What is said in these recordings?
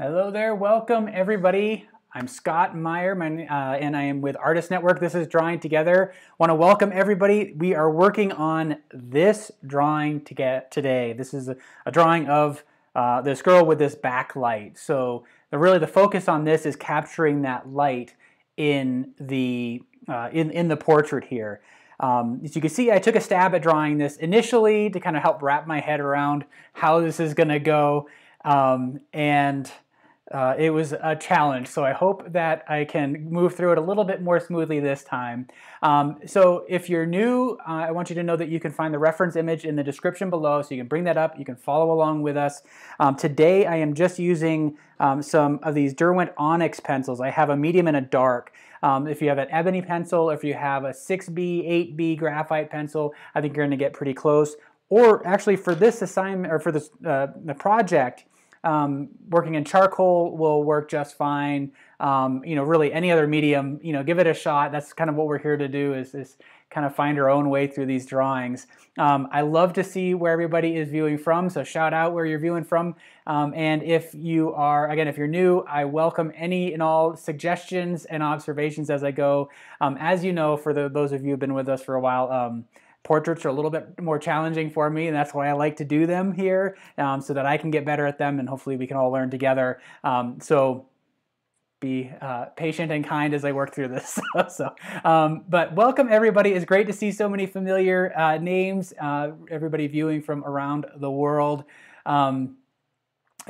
Hello there, welcome everybody. I'm Scott Maier, and I am with Artist Network. This is Drawing Together. Want to welcome everybody. We are working on this drawing today. This is a drawing of this girl with this backlight. So really the focus on this is capturing that light in the portrait here. As you can see, I took a stab at drawing this initially to kind of help wrap my head around how this is going to go, it was a challenge, so I hope that I can move through it a little bit more smoothly this time. So if you're new, I want you to know that you can find the reference image in the description below, so you can bring that up, you can follow along with us. Today I am just using some of these Derwent Onyx pencils. I have a medium and a dark. If you have an ebony pencil, if you have a 6B, 8B graphite pencil, I think you're going to get pretty close. Or actually for this assignment, or for this the project, working in charcoal will work just fine. Really any other medium, give it a shot. That's kind of what we're here to do, is kind of find our own way through these drawings. I love to see where everybody is viewing from, so shout out where you're viewing from. And if you are, again, if you're new, I welcome any and all suggestions and observations as I go. As you know, for those of you who've been with us for a while, portraits are a little bit more challenging for me, and that's why I like to do them here, so that I can get better at them, and hopefully we can all learn together. So be patient and kind as I work through this. But welcome everybody. It's great to see so many familiar names, everybody viewing from around the world.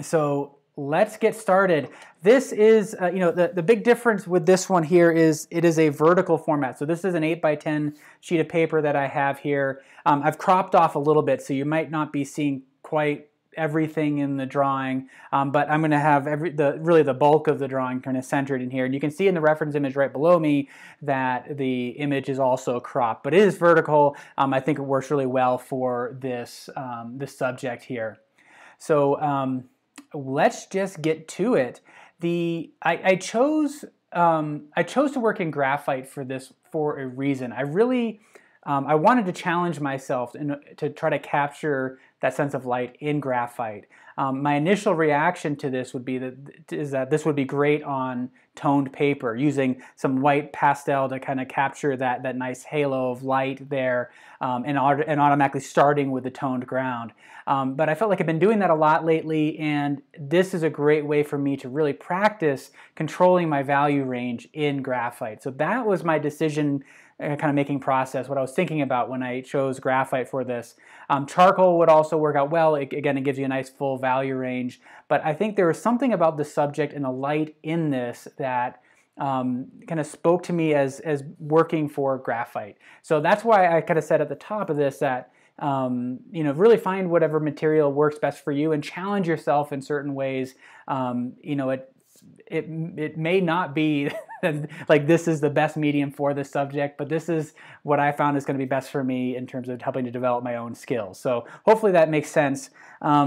So let's get started. This is, the big difference with this one here is it is a vertical format. So this is an 8x10 sheet of paper that I have here. I've cropped off a little bit, so you might not be seeing quite everything in the drawing, but I'm going to have really the bulk of the drawing kind of centered in here. And you can see in the reference image right below me that the image is also cropped, but it is vertical. I think it works really well for this, this subject here. So let's just get to it. I chose to work in graphite for this for a reason. I wanted to challenge myself to try to capture that sense of light in graphite. My initial reaction to this would be that this would be great on toned paper, using some white pastel to kind of capture that nice halo of light there, and automatically starting with the toned ground. But I felt like I've been doing that a lot lately, and this is a great way for me to really practice controlling my value range in graphite. So that was my decision kind of making process, what I was thinking about when I chose graphite for this. Charcoal would also work out well. Again, it gives you a nice full value range. But I think there was something about the subject and the light in this that kind of spoke to me as working for graphite. So that's why I kind of said at the top of this that really find whatever material works best for you and challenge yourself in certain ways. It may not be like this is the best medium for this subject, but this is what I found is going to be best for me in terms of helping to develop my own skills. So hopefully that makes sense. What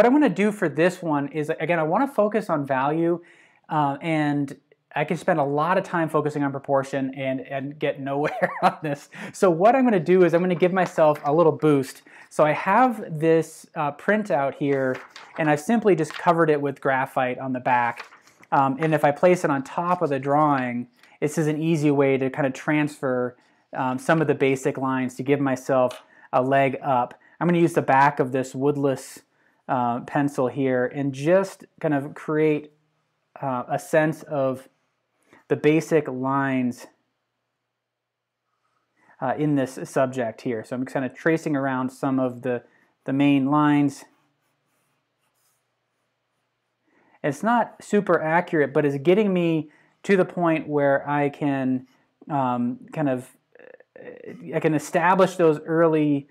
I want to do for this one is, again, I want to focus on value, and I can spend a lot of time focusing on proportion and get nowhere on this. So what I'm going to do is I'm going to give myself a little boost. So I have this printout here, and I've simply just covered it with graphite on the back. And if I place it on top of the drawing, this is an easy way to kind of transfer some of the basic lines to give myself a leg up. I'm going to use the back of this woodless pencil here and just kind of create a sense of the basic lines in this subject here. So I'm kind of tracing around some of the main lines. It's not super accurate, but it's getting me to the point where I can I can establish those early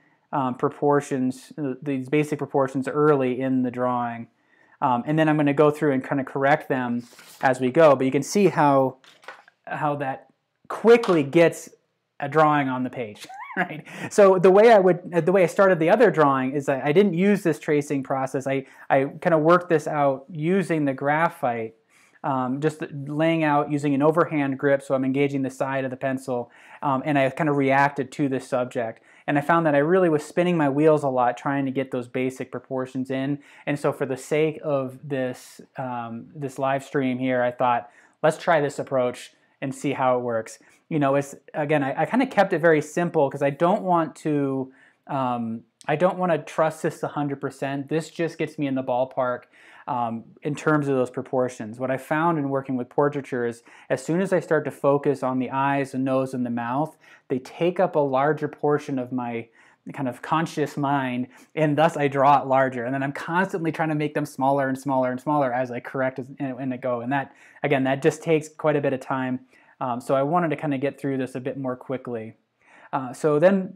proportions, these basic proportions early in the drawing. And then I'm going to go through and kind of correct them as we go. But you can see how that quickly gets a drawing on the page, right? So the way I started the other drawing is I didn't use this tracing process. I kind of worked this out using the graphite, just laying out using an overhand grip, so I'm engaging the side of the pencil, and I kind of reacted to this subject. and I found that I really was spinning my wheels a lot trying to get those basic proportions in. And so for the sake of this, this live stream here, I thought, let's try this approach and see how it works. You know, it's, again, I kind of kept it very simple because I don't want to trust this 100%. This just gets me in the ballpark in terms of those proportions. What I found in working with portraiture is as soon as I start to focus on the eyes, the nose, and the mouth, they take up a larger portion of my kind of conscious mind, and thus I draw it larger. And then I'm constantly trying to make them smaller and smaller and smaller as I correct and I go. And that, again, that just takes quite a bit of time. So I wanted to kind of get through this a bit more quickly. So then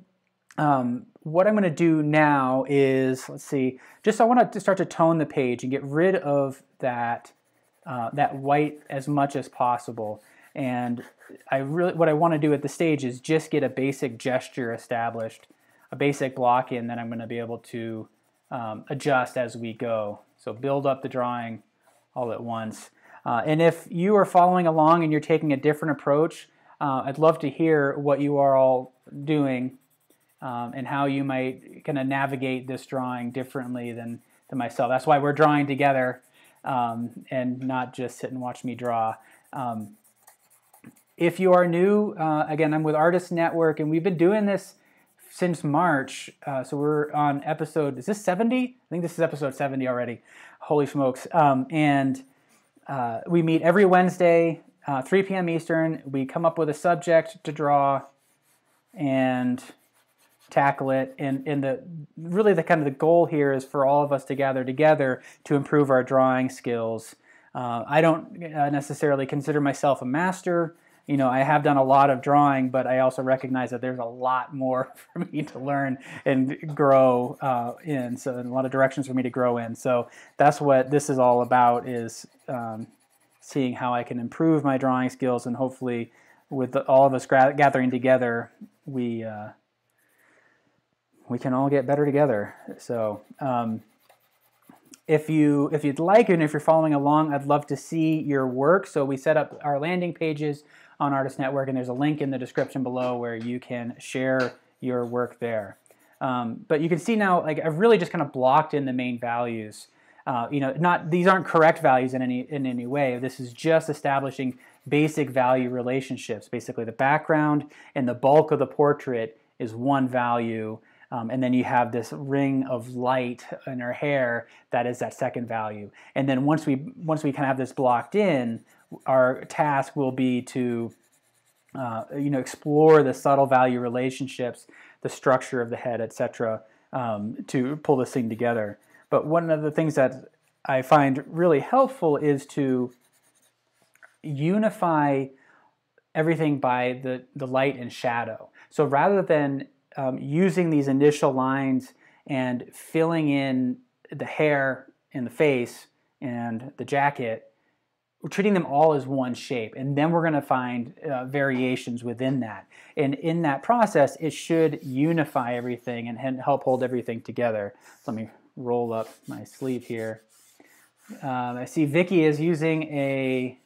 what I'm going to do now is, let's see, just I want to start to tone the page and get rid of that that white as much as possible. And what I want to do at the stage is just get a basic gesture established, a basic block in that I'm going to be able to adjust as we go. So build up the drawing all at once. And if you are following along and you're taking a different approach, I'd love to hear what you are all doing and how you might kind of navigate this drawing differently than myself. That's why we're drawing together and not just sit and watch me draw. If you are new, again, I'm with Artist Network, and we've been doing this since March. So we're on episode, is this 70? I think this is episode 70 already. Holy smokes. And we meet every Wednesday, 3 p.m. Eastern. We come up with a subject to draw and tackle it. And really the kind of the goal here is for all of us to gather together to improve our drawing skills. I don't necessarily consider myself a master. You know, I have done a lot of drawing, but I also recognize that there's a lot more for me to learn and grow in. So a lot of directions for me to grow in. So that's what this is all about, is seeing how I can improve my drawing skills, and hopefully with all of us gathering together, we can all get better together. So if you'd like, and if you're following along, I'd love to see your work. So we set up our landing pages on Artist Network, and there's a link in the description below where you can share your work there. But you can see now, like, I've really just kind of blocked in the main values. You know, these aren't correct values in any way. This is just establishing basic value relationships. Basically, the background and the bulk of the portrait is one value. And then you have this ring of light in her hair that is that second value. And then once we kind of have this blocked in, our task will be to you know, explore the subtle value relationships, the structure of the head, etc., to pull this thing together. But one of the things that I find really helpful is to unify everything by the light and shadow. So rather than using these initial lines and filling in the hair and the face and the jacket, we're treating them all as one shape, and then we're going to find variations within that. And in that process, it should unify everything and help hold everything together. So let me roll up my sleeve here. I see Vicky is using a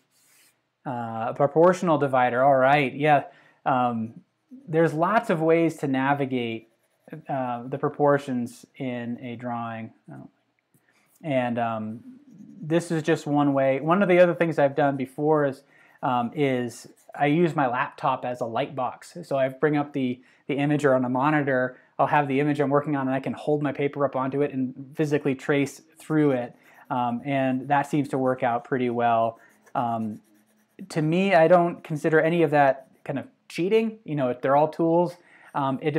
proportional divider. All right, yeah. There's lots of ways to navigate the proportions in a drawing. And this is just one way. One of the other things I've done before is I use my laptop as a light box. So I bring up the image, or on a monitor, I'll have the image I'm working on, and I can hold my paper up onto it and physically trace through it. And that seems to work out pretty well. To me, I don't consider any of that kind of cheating. You know, if they're all tools, it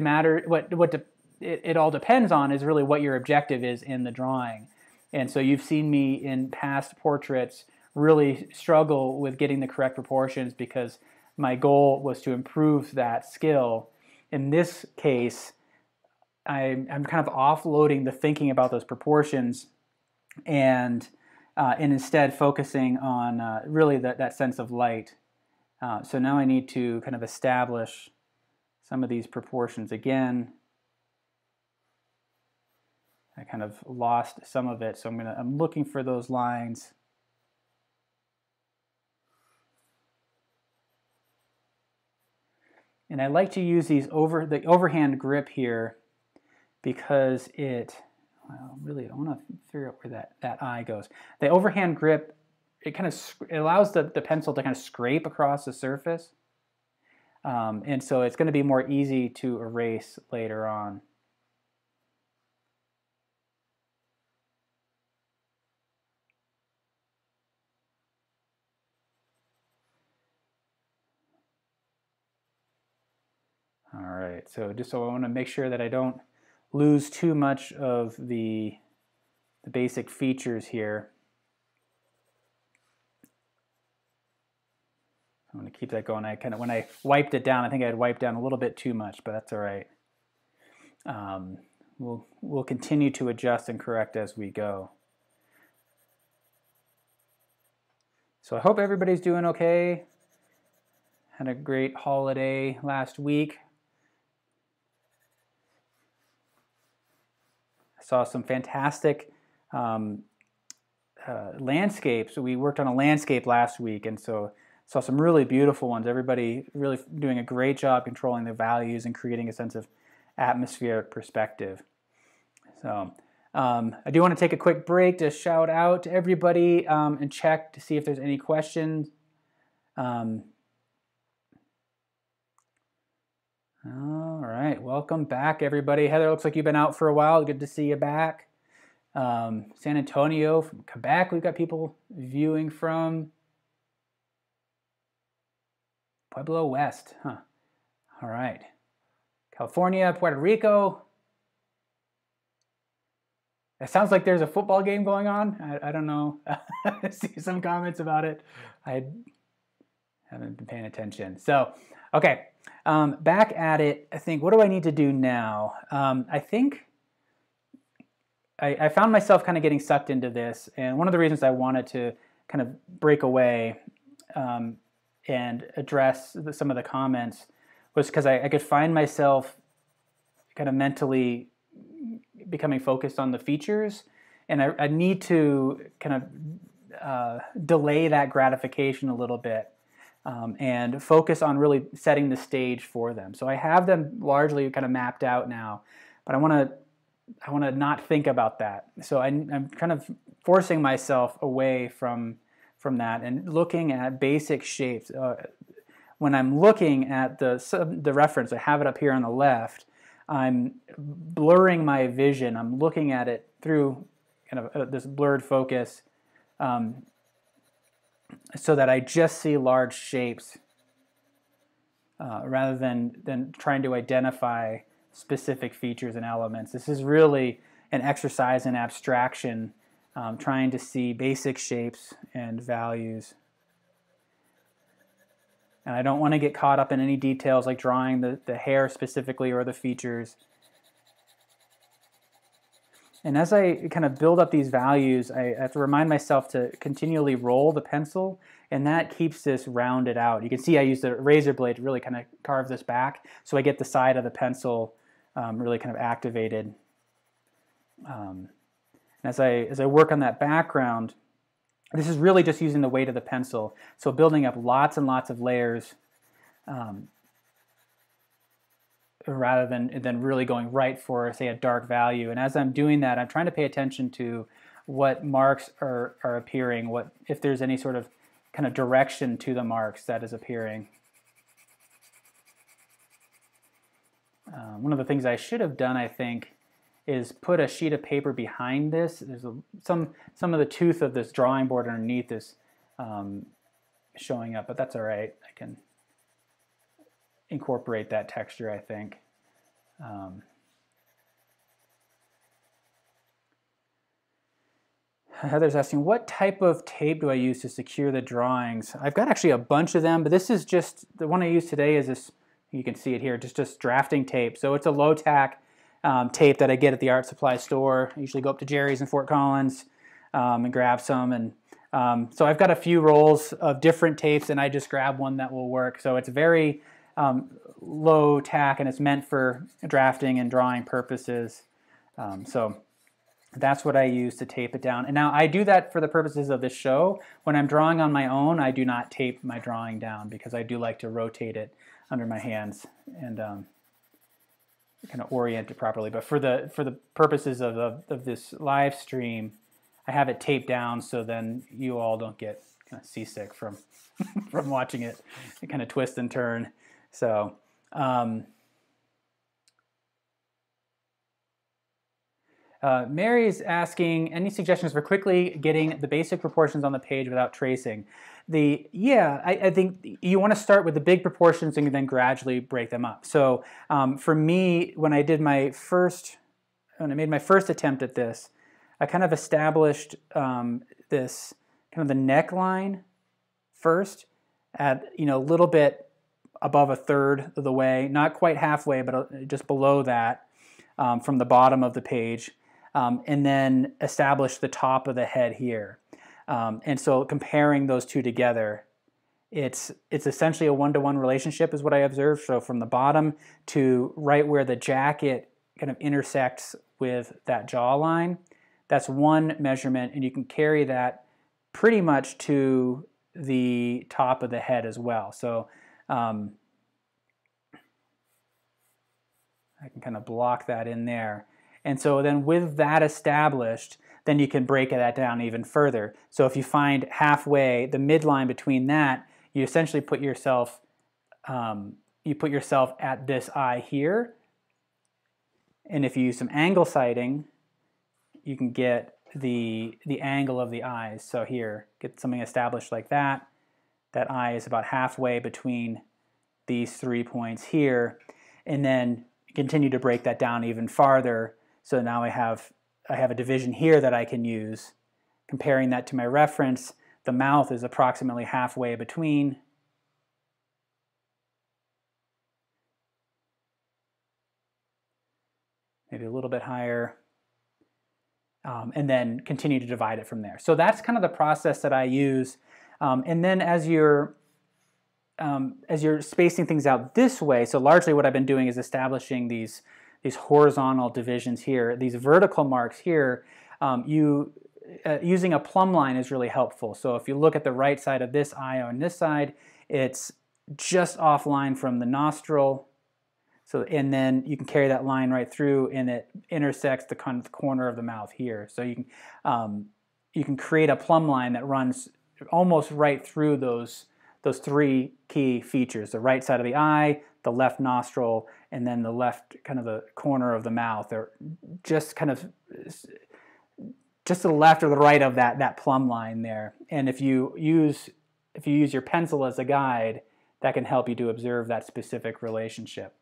all depends on is really what your objective is in the drawing. And so you've seen me in past portraits really struggle with getting the correct proportions because my goal was to improve that skill. In this case, I'm kind of offloading the thinking about those proportions and instead focusing on really that sense of light. So now I need to kind of establish some of these proportions again. I kind of lost some of it, so I'm looking for those lines. And I like to use these the overhand grip here because well, really, I want to figure out where that eye goes. The overhand grip, it allows the pencil to kind of scrape across the surface. And so it's going to be more easy to erase later on. All right, so I want to make sure that I don't lose too much of the basic features here. I'm going to keep that going. When I wiped it down, I think I had wiped down a little bit too much, but that's all right. We'll continue to adjust and correct as we go. So I hope everybody's doing okay. Had a great holiday last week. I saw some fantastic landscapes. We worked on a landscape last week, and so saw some really beautiful ones. Everybody really doing a great job controlling the values and creating a sense of atmospheric perspective. So I do want to take a quick break to shout out to everybody and check to see if there's any questions. All right, welcome back, everybody. Heather, looks like you've been out for a while. Good to see you back. San Antonio from Quebec, we've got people viewing from. Pueblo West, huh? All right. California, Puerto Rico. It sounds like there's a football game going on. I don't know. I see some comments about it. I haven't been paying attention. So, okay. Back at it, I think, what do I need to do now? I think I found myself kind of getting sucked into this, and one of the reasons I wanted to kind of break away and address some of the comments was because I could find myself kind of mentally becoming focused on the features, and I need to kind of delay that gratification a little bit. And focus on really setting the stage for them. So I have them largely kind of mapped out now, but I want to not think about that. So I'm kind of forcing myself away from that and looking at basic shapes. When I'm looking at the reference, I have it up here on the left. I'm blurring my vision. I'm looking at it through kind of this blurred focus. So that I just see large shapes rather than trying to identify specific features and elements. This is really an exercise in abstraction, trying to see basic shapes and values. And I don't want to get caught up in any details like drawing the hair specifically or the features. And as I kind of build up these values, I have to remind myself to continually roll the pencil, and that keeps this rounded out. You can see I used a razor blade to really kind of carve this back, so I get the side of the pencil really kind of activated. And as I work on that background, this is really just using the weight of the pencil, so building up lots and lots of layers rather than really going right for, say, a dark value. And as I'm doing that, I'm trying to pay attention to what marks are appearing, if there's any sort of kind of direction to the marks that is appearing. One of the things I should have done, I think, is put a sheet of paper behind this. There's some of the tooth of this drawing board underneath is showing up, but that's all right. I can incorporate that texture, I think. Heather's asking, what type of tape do I use to secure the drawings? I've got actually a bunch of them, but this is just, the one I use today is this, you can see it here, just drafting tape. So it's a low tack tape that I get at the art supply store. I usually go up to Jerry's in Fort Collins and grab some. And so I've got a few rolls of different tapes, and I just grab one that will work. So it's very low tack, and it's meant for drafting and drawing purposes. So that's what I use to tape it down. And now I do that for the purposes of this show. When I'm drawing on my own, I do not tape my drawing down because I do like to rotate it under my hands and kind of orient it properly. But for the purposes of this live stream, I have it taped down so then you all don't get kind of seasick from from watching it kind of twist and turn. So Mary's asking, any suggestions for quickly getting the basic proportions on the page without tracing? I think you want to start with the big proportions and then gradually break them up. So for me, when I made my first attempt at this, I kind of established this kind of the neckline first at a little bit above a third of the way, not quite halfway, but just below that from the bottom of the page, and then establish the top of the head here. And so comparing those two together, it's essentially a one-to-one relationship is what I observed. So from the bottom to right where the jacket kind of intersects with that jawline, that's one measurement, and you can carry that pretty much to the top of the head as well. So I can kind of block that in there. And so then with that established, then you can break that down even further. So if you find halfway, the midline between that, you essentially put yourself at this eye here. And if you use some angle sighting, you can get the angle of the eyes. So here, get something established like that. That eye is about halfway between these 3 points here. And then continue to break that down even farther. So now I have a division here that I can use. Comparing that to my reference, the mouth is approximately halfway between. Maybe a little bit higher. And then continue to divide it from there. So that's kind of the process that I use. And then as you're spacing things out this way, so largely what I've been doing is establishing these horizontal divisions here. These vertical marks here, using a plumb line is really helpful. So if you look at the right side of this eye on this side, it's just offline from the nostril. So, and then you can carry that line right through, and it intersects the corner of the mouth here. So you can create a plumb line that runs almost right through those three key features: the right side of the eye, the left nostril, and then the left kind of the corner of the mouth. They're just kind of just to the left or the right of that plumb line there. And if you use your pencil as a guide, that can help you to observe that specific relationship.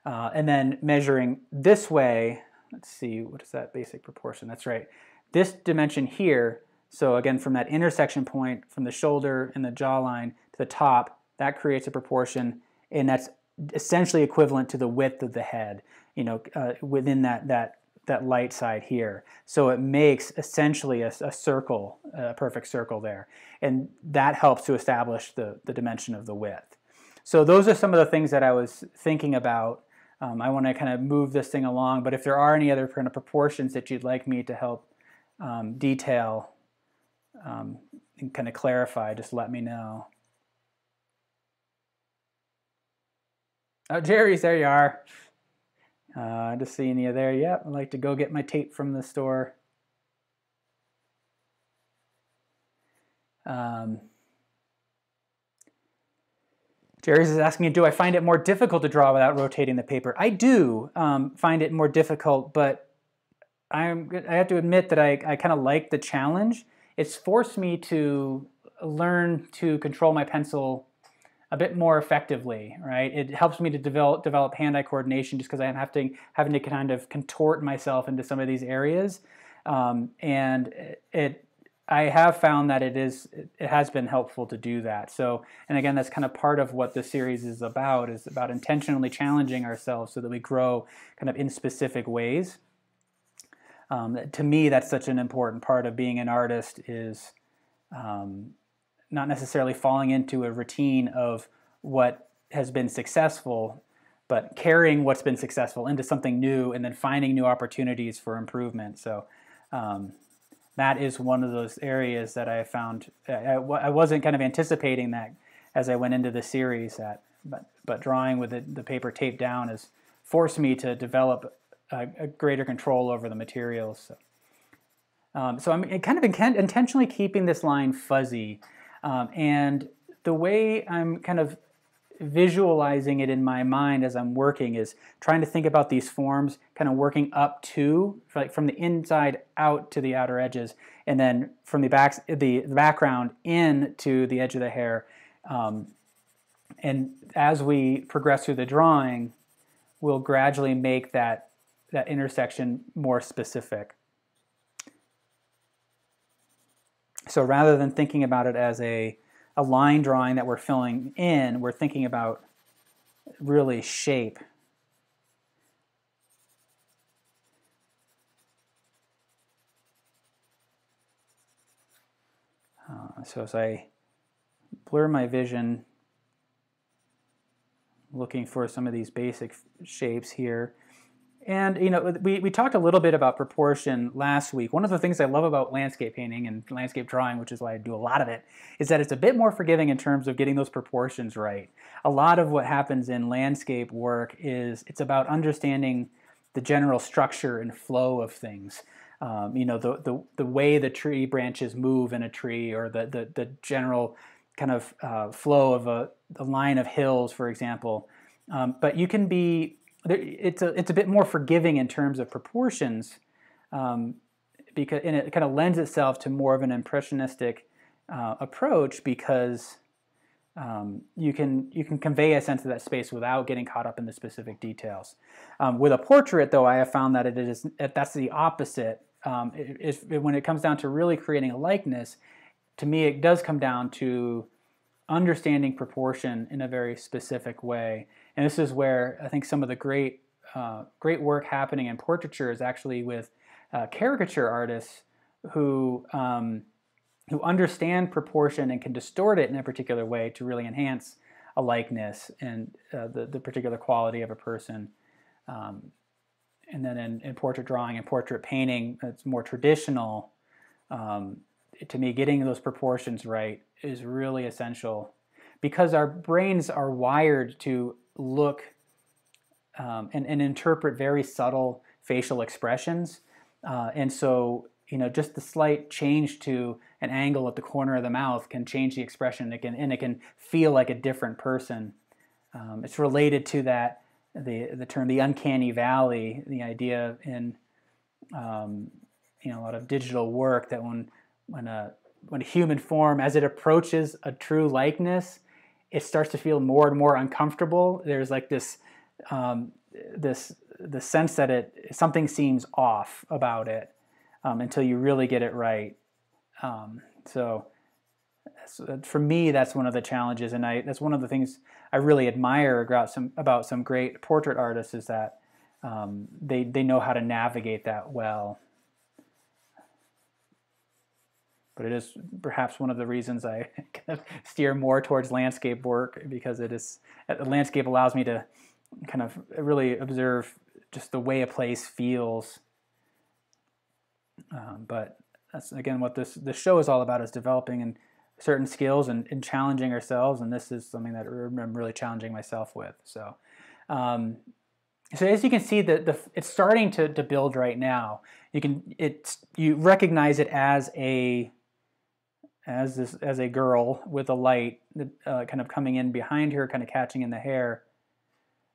And then measuring this way, let's see, what is that basic proportion? That's right. This dimension here, so again, from that intersection point, from the shoulder and the jawline to the top, that creates a proportion, and that's essentially equivalent to the width of the head, within that light side here. So it makes essentially a circle, a perfect circle there. And that helps to establish the dimension of the width. So those are some of the things that I was thinking about. I want to kind of move this thing along, but if there are any other kind of proportions that you'd like me to help detail and kind of clarify, just let me know. Oh, Jerry's, there you are. Just seeing you there. Yep, I'd like to go get my tape from the store. Jerry's is asking me, do I find it more difficult to draw without rotating the paper? I do find it more difficult, but I have to admit that I kind of like the challenge. It's forced me to learn to control my pencil a bit more effectively, right? It helps me to develop hand-eye coordination just because I'm having to kind of contort myself into some of these areas, and I have found that it has been helpful to do that. So, and again, that's kind of part of what this series is about intentionally challenging ourselves so that we grow kind of in specific ways. To me, that's such an important part of being an artist, is not necessarily falling into a routine of what has been successful, but carrying what's been successful into something new and then finding new opportunities for improvement. So that is one of those areas that I found I wasn't kind of anticipating that as I went into the series. But drawing with the paper taped down has forced me to develop a greater control over the materials. So I'm kind of intentionally keeping this line fuzzy, and the way I'm kind of visualizing it in my mind as I'm working is trying to think about these forms kind of working up to, like from the inside out to the outer edges, and then from the background in to the edge of the hair. And as we progress through the drawing, we'll gradually make that intersection more specific. So rather than thinking about it as a line drawing that we're filling in, we're thinking about really shape. So as I blur my vision, looking for some of these basic shapes here. And you know, we talked a little bit about proportion last week. One of the things I love about landscape painting and landscape drawing, which is why I do a lot of it, is that it's a bit more forgiving in terms of getting those proportions right. A lot of what happens in landscape work is it's about understanding the general structure and flow of things. You know, the way the tree branches move in a tree, or the general kind of flow of a line of hills, for example. But you can be it's a bit more forgiving in terms of proportions, because and it kind of lends itself to more of an impressionistic approach, because you can convey a sense of that space without getting caught up in the specific details. With a portrait, though, I have found that that's the opposite. When it comes down to really creating a likeness, to me, it does come down to understanding proportion in a very specific way. And this is where I think some of the great work happening in portraiture is actually with caricature artists who understand proportion and can distort it in a particular way to really enhance a likeness and the particular quality of a person. And then in portrait drawing and portrait painting, it's more traditional. To me, getting those proportions right is really essential, because our brains are wired to look and interpret very subtle facial expressions. And so, you know, just the slight change to an angle at the corner of the mouth can change the expression. It can feel like a different person. It's related to that, the term, the Uncanny Valley, the idea in you know, a lot of digital work that when a human form, as it approaches a true likeness, it starts to feel more and more uncomfortable. There's like this the sense that something seems off about it until you really get it right. So for me, that's one of the challenges, and that's one of the things I really admire about some great portrait artists, is that they know how to navigate that well. But it is perhaps one of the reasons I kind of steer more towards landscape work, because landscape allows me to kind of really observe just the way a place feels. But that's, again, what this show is all about, is developing certain skills and challenging ourselves, and this is something that I'm really challenging myself with. So as you can see, it's starting to build right now. You recognize it as a girl with a light kind of coming in behind her, kind of catching in the hair.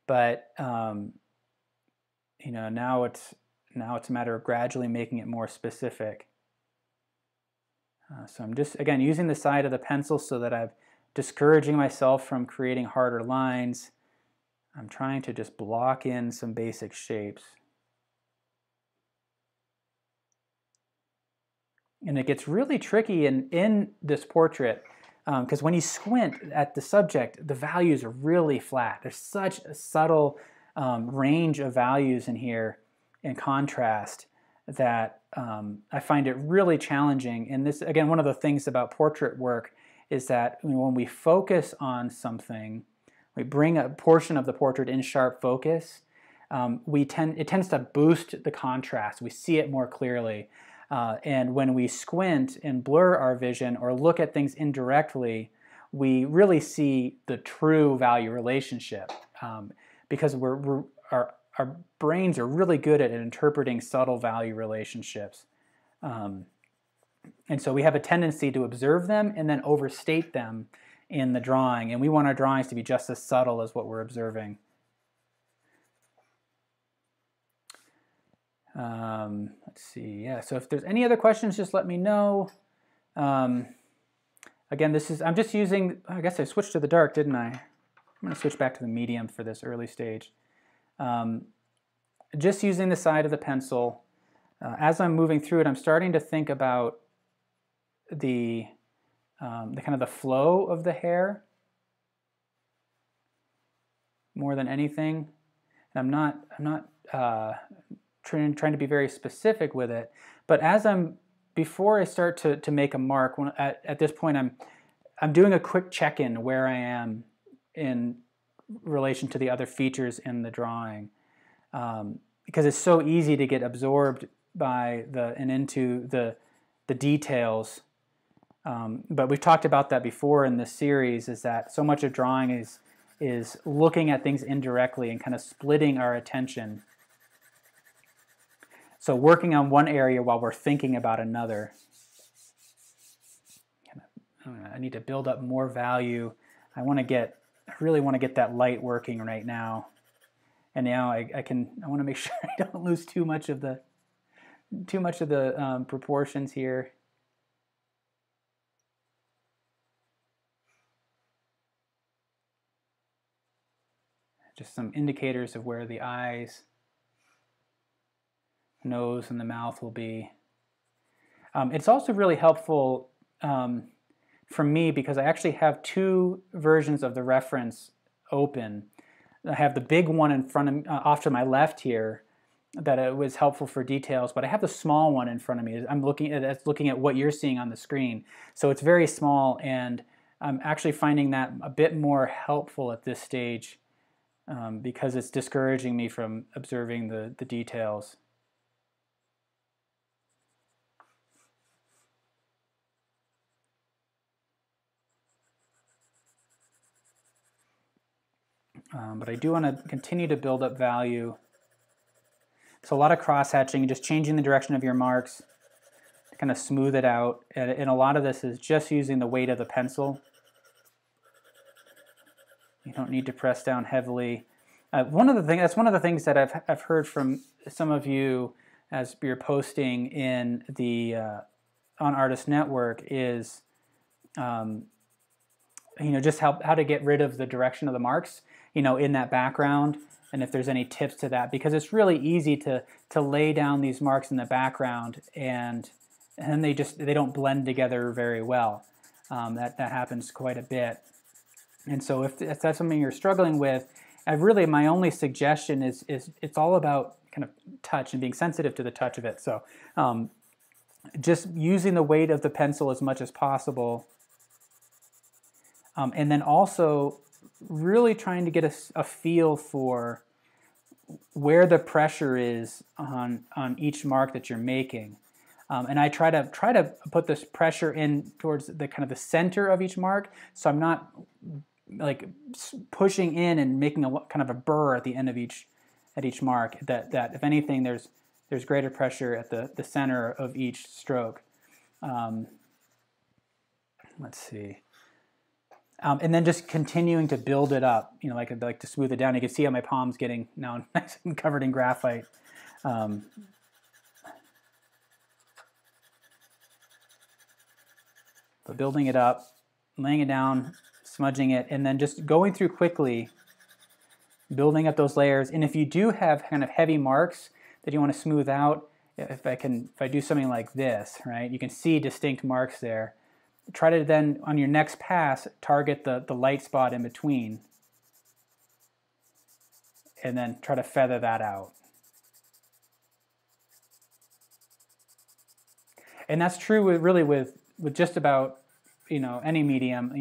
But you know, now it's a matter of gradually making it more specific. So I'm just, again, using the side of the pencil so that I'm discouraging myself from creating harder lines. I'm trying to just block in some basic shapes. And it gets really tricky in this portrait, because when you squint at the subject, the values are really flat. There's such a subtle range of values in here in contrast that I find it really challenging. And this, again, one of the things about portrait work is that when we focus on something, we bring a portion of the portrait in sharp focus, it tends to boost the contrast. We see it more clearly. And when we squint and blur our vision or look at things indirectly, we really see the true value relationship, because our brains are really good at interpreting subtle value relationships. And so we have a tendency to observe them and then overstate them in the drawing, and we want our drawings to be just as subtle as what we're observing. Let's see, yeah, so if there's any other questions, just let me know. Again, I'm just using, I guess I switched to the dark, didn't I? I'm going to switch back to the medium for this early stage. Just using the side of the pencil. As I'm moving through it, I'm starting to think about the kind of the flow of the hair more than anything. And I'm not trying to be very specific with it, but before I start to make a mark, at this point I'm doing a quick check-in where I am in relation to the other features in the drawing, because it's so easy to get absorbed by into the details. But we've talked about that before in this series, is that so much of drawing is looking at things indirectly and kind of splitting our attention. So working on one area while we're thinking about another. I need to build up more value. I really want to get that light working right now. And now I want to make sure I don't lose too much of the proportions here. Just some indicators of where the eyes, nose, and the mouth will be. It's also really helpful for me because I actually have two versions of the reference open. I have the big one in front of off to my left here that it was helpful for details, but I have the small one in front of me. I'm looking at what you're seeing on the screen. So it's very small, and I'm actually finding that a bit more helpful at this stage because it's discouraging me from observing the details. But I do want to continue to build up value. So a lot of cross-hatching, just changing the direction of your marks to kind of smooth it out. And a lot of this is just using the weight of the pencil. You don't need to press down heavily. That's one of the things that I've heard from some of you as you're posting in the on Artist Network is just how to get rid of the direction of the marks in that background, and if there's any tips to that, because it's really easy to lay down these marks in the background and they don't blend together very well. That happens quite a bit. And so if that's something you're struggling with, my only suggestion is it's all about kind of touch and being sensitive to the touch of it. So just using the weight of the pencil as much as possible. And then also really trying to get a feel for where the pressure is on each mark that you're making. And I try to put this pressure in towards the kind of the center of each mark, so I'm not like pushing in and making a kind of a burr at the end of each mark. That if anything, there's greater pressure at the center of each stroke. Let's see. And then just continuing to build it up, like I'd like to smooth it down. You can see how my palm's getting now nice and covered in graphite. But building it up, laying it down, smudging it, and then just going through quickly, building up those layers. And if you do have kind of heavy marks that you want to smooth out, if I do something like this, right, you can see distinct marks there. Try to then, on your next pass, target the light spot in between, and then try to feather that out. And that's true with just about any medium,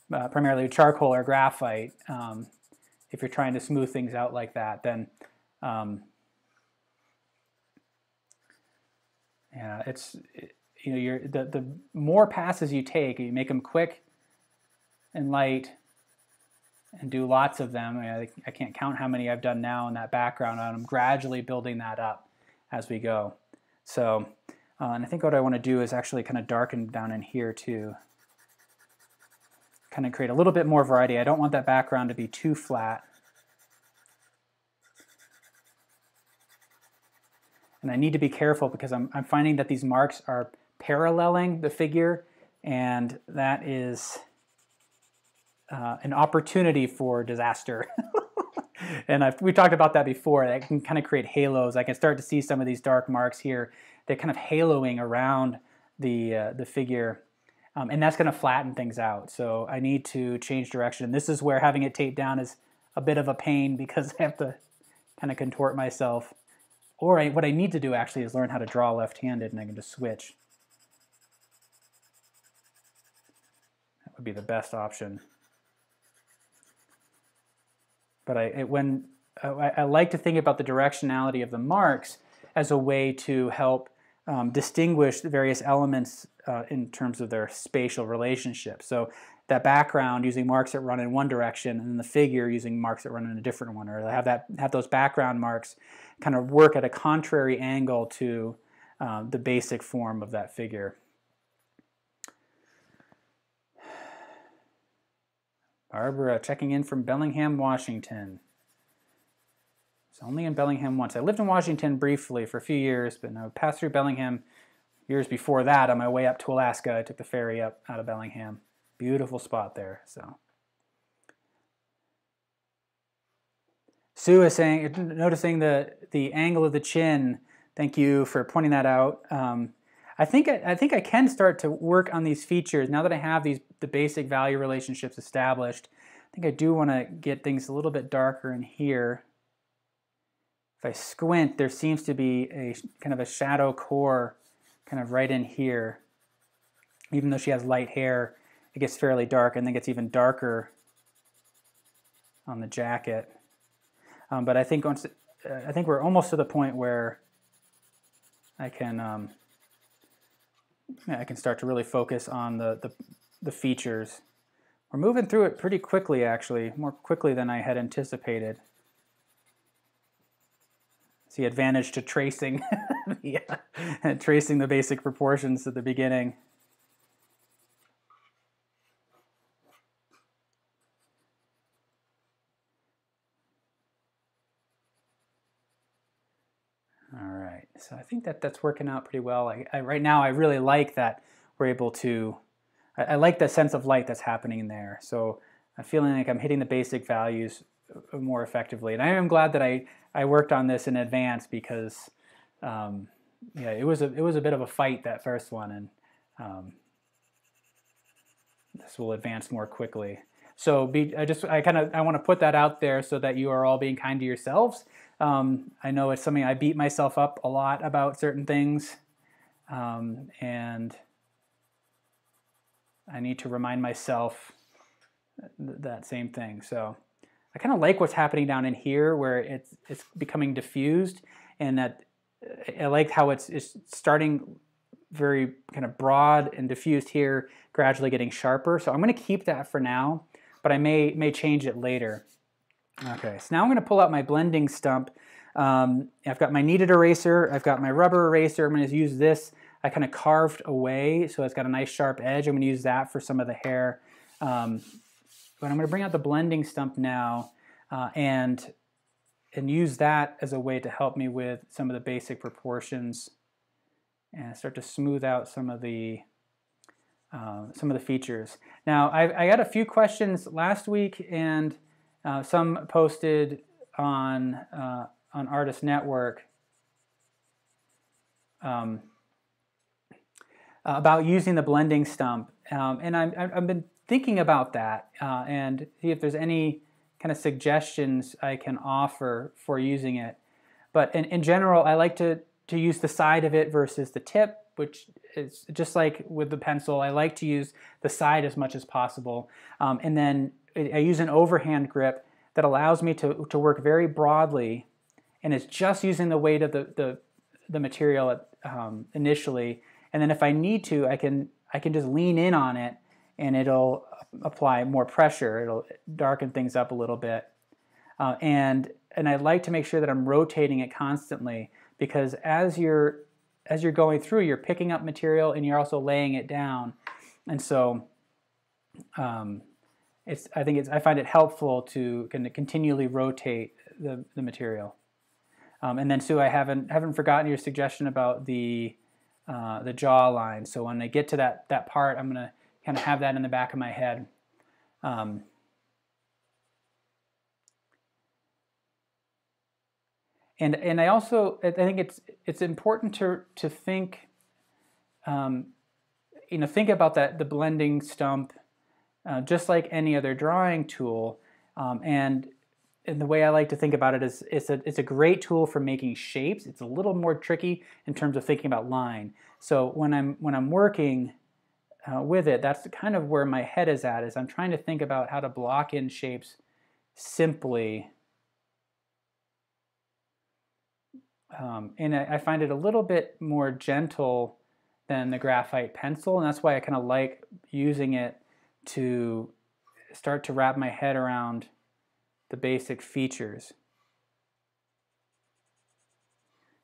primarily charcoal or graphite. If you're trying to smooth things out like that, then the more passes you take, you make them quick, and light and do lots of them. I can't count how many I've done now in that background, and I'm gradually building that up as we go. So, and I think what I want to do is actually kind of darken down in here too. Kind of create a little bit more variety. I don't want that background to be too flat. And I need to be careful because I'm finding that these marks are paralleling the figure, and that is an opportunity for disaster. And we talked about that before. I can kind of create halos. I can start to see some of these dark marks here. They're kind of haloing around the figure, and that's going to flatten things out. So I need to change direction. This is where having it taped down is a bit of a pain because I have to kind of contort myself. Or what I need to do actually is learn how to draw left-handed, and I can just switch. That would be the best option. But I like to think about the directionality of the marks as a way to help distinguish the various elements in terms of their spatial relationship. So that background using marks that run in one direction, and then the figure using marks that run in a different one, or have those background marks kind of work at a contrary angle to the basic form of that figure. Barbara checking in from Bellingham, Washington. It's only in Bellingham once. I lived in Washington briefly for a few years, but I passed through Bellingham years before that on my way up to Alaska. I took the ferry up out of Bellingham. Beautiful spot there. So Sue is saying, noticing the angle of the chin. Thank you for pointing that out. I think I can start to work on these features now that I have the basic value relationships established. I think I do want to get things a little bit darker in here. If I squint, there seems to be a kind of a shadow core kind of right in here. Even though she has light hair, it gets fairly dark, and then gets even darker on the jacket. But I think we're almost to the point where I can start to really focus on the features. We're moving through it pretty quickly, actually, more quickly than I had anticipated. It's the advantage to tracing, tracing the basic proportions at the beginning. All right, so I think that's working out pretty well. Right now, I really like that we're able to, I like the sense of light that's happening in there. So I'm feeling like I'm hitting the basic values more effectively. And I am glad that I worked on this in advance because, yeah, it was a bit of a fight, that first one, and this will advance more quickly. So I want to put that out there so that you are all being kind to yourselves. I know it's something I beat myself up a lot about certain things, and I need to remind myself that same thing. So I kind of like what's happening down in here where it's becoming diffused, and that I like how it's starting very kind of broad and diffused here, gradually getting sharper. So I'm going to keep that for now, but I may change it later. Okay, so now I'm going to pull out my blending stump. I've got my kneaded eraser, I've got my rubber eraser. I'm going to use this. I kind of carved away, so it's got a nice sharp edge. I'm going to use that for some of the hair. But I'm going to bring out the blending stump now and use that as a way to help me with some of the basic proportions and start to smooth out some of the features. Now, I got a few questions last week, and some posted on Artist Network about using the blending stump, and I've been thinking about that and see if there's any kind of suggestions I can offer for using it. But in general, I like to use the side of it versus the tip, which is just like with the pencil. I like to use the side as much as possible, and then I use an overhand grip that allows me to work very broadly, and it's just using the weight of the material initially. And then if I need to, I can just lean in on it and it'll apply more pressure. It'll darken things up a little bit. And I like to make sure that I'm rotating it constantly, because as you're going through, you're picking up material and you're also laying it down. And so I find it helpful to kind of continually rotate the material. And then Sue, I haven't forgotten your suggestion about the jaw line. So when I get to that part, I'm going to kind of have that in the back of my head. And I also think it's important to think think about the blending stump just like any other drawing tool, and the way I like to think about it is it's a great tool for making shapes. It's a little more tricky in terms of thinking about line. So when I'm working with it, that's kind of where my head is at. Is I'm trying to think about how to block in shapes simply. And I find it a little bit more gentle than the graphite pencil, and that's why I kind of like using it to start to wrap my head around the basic features.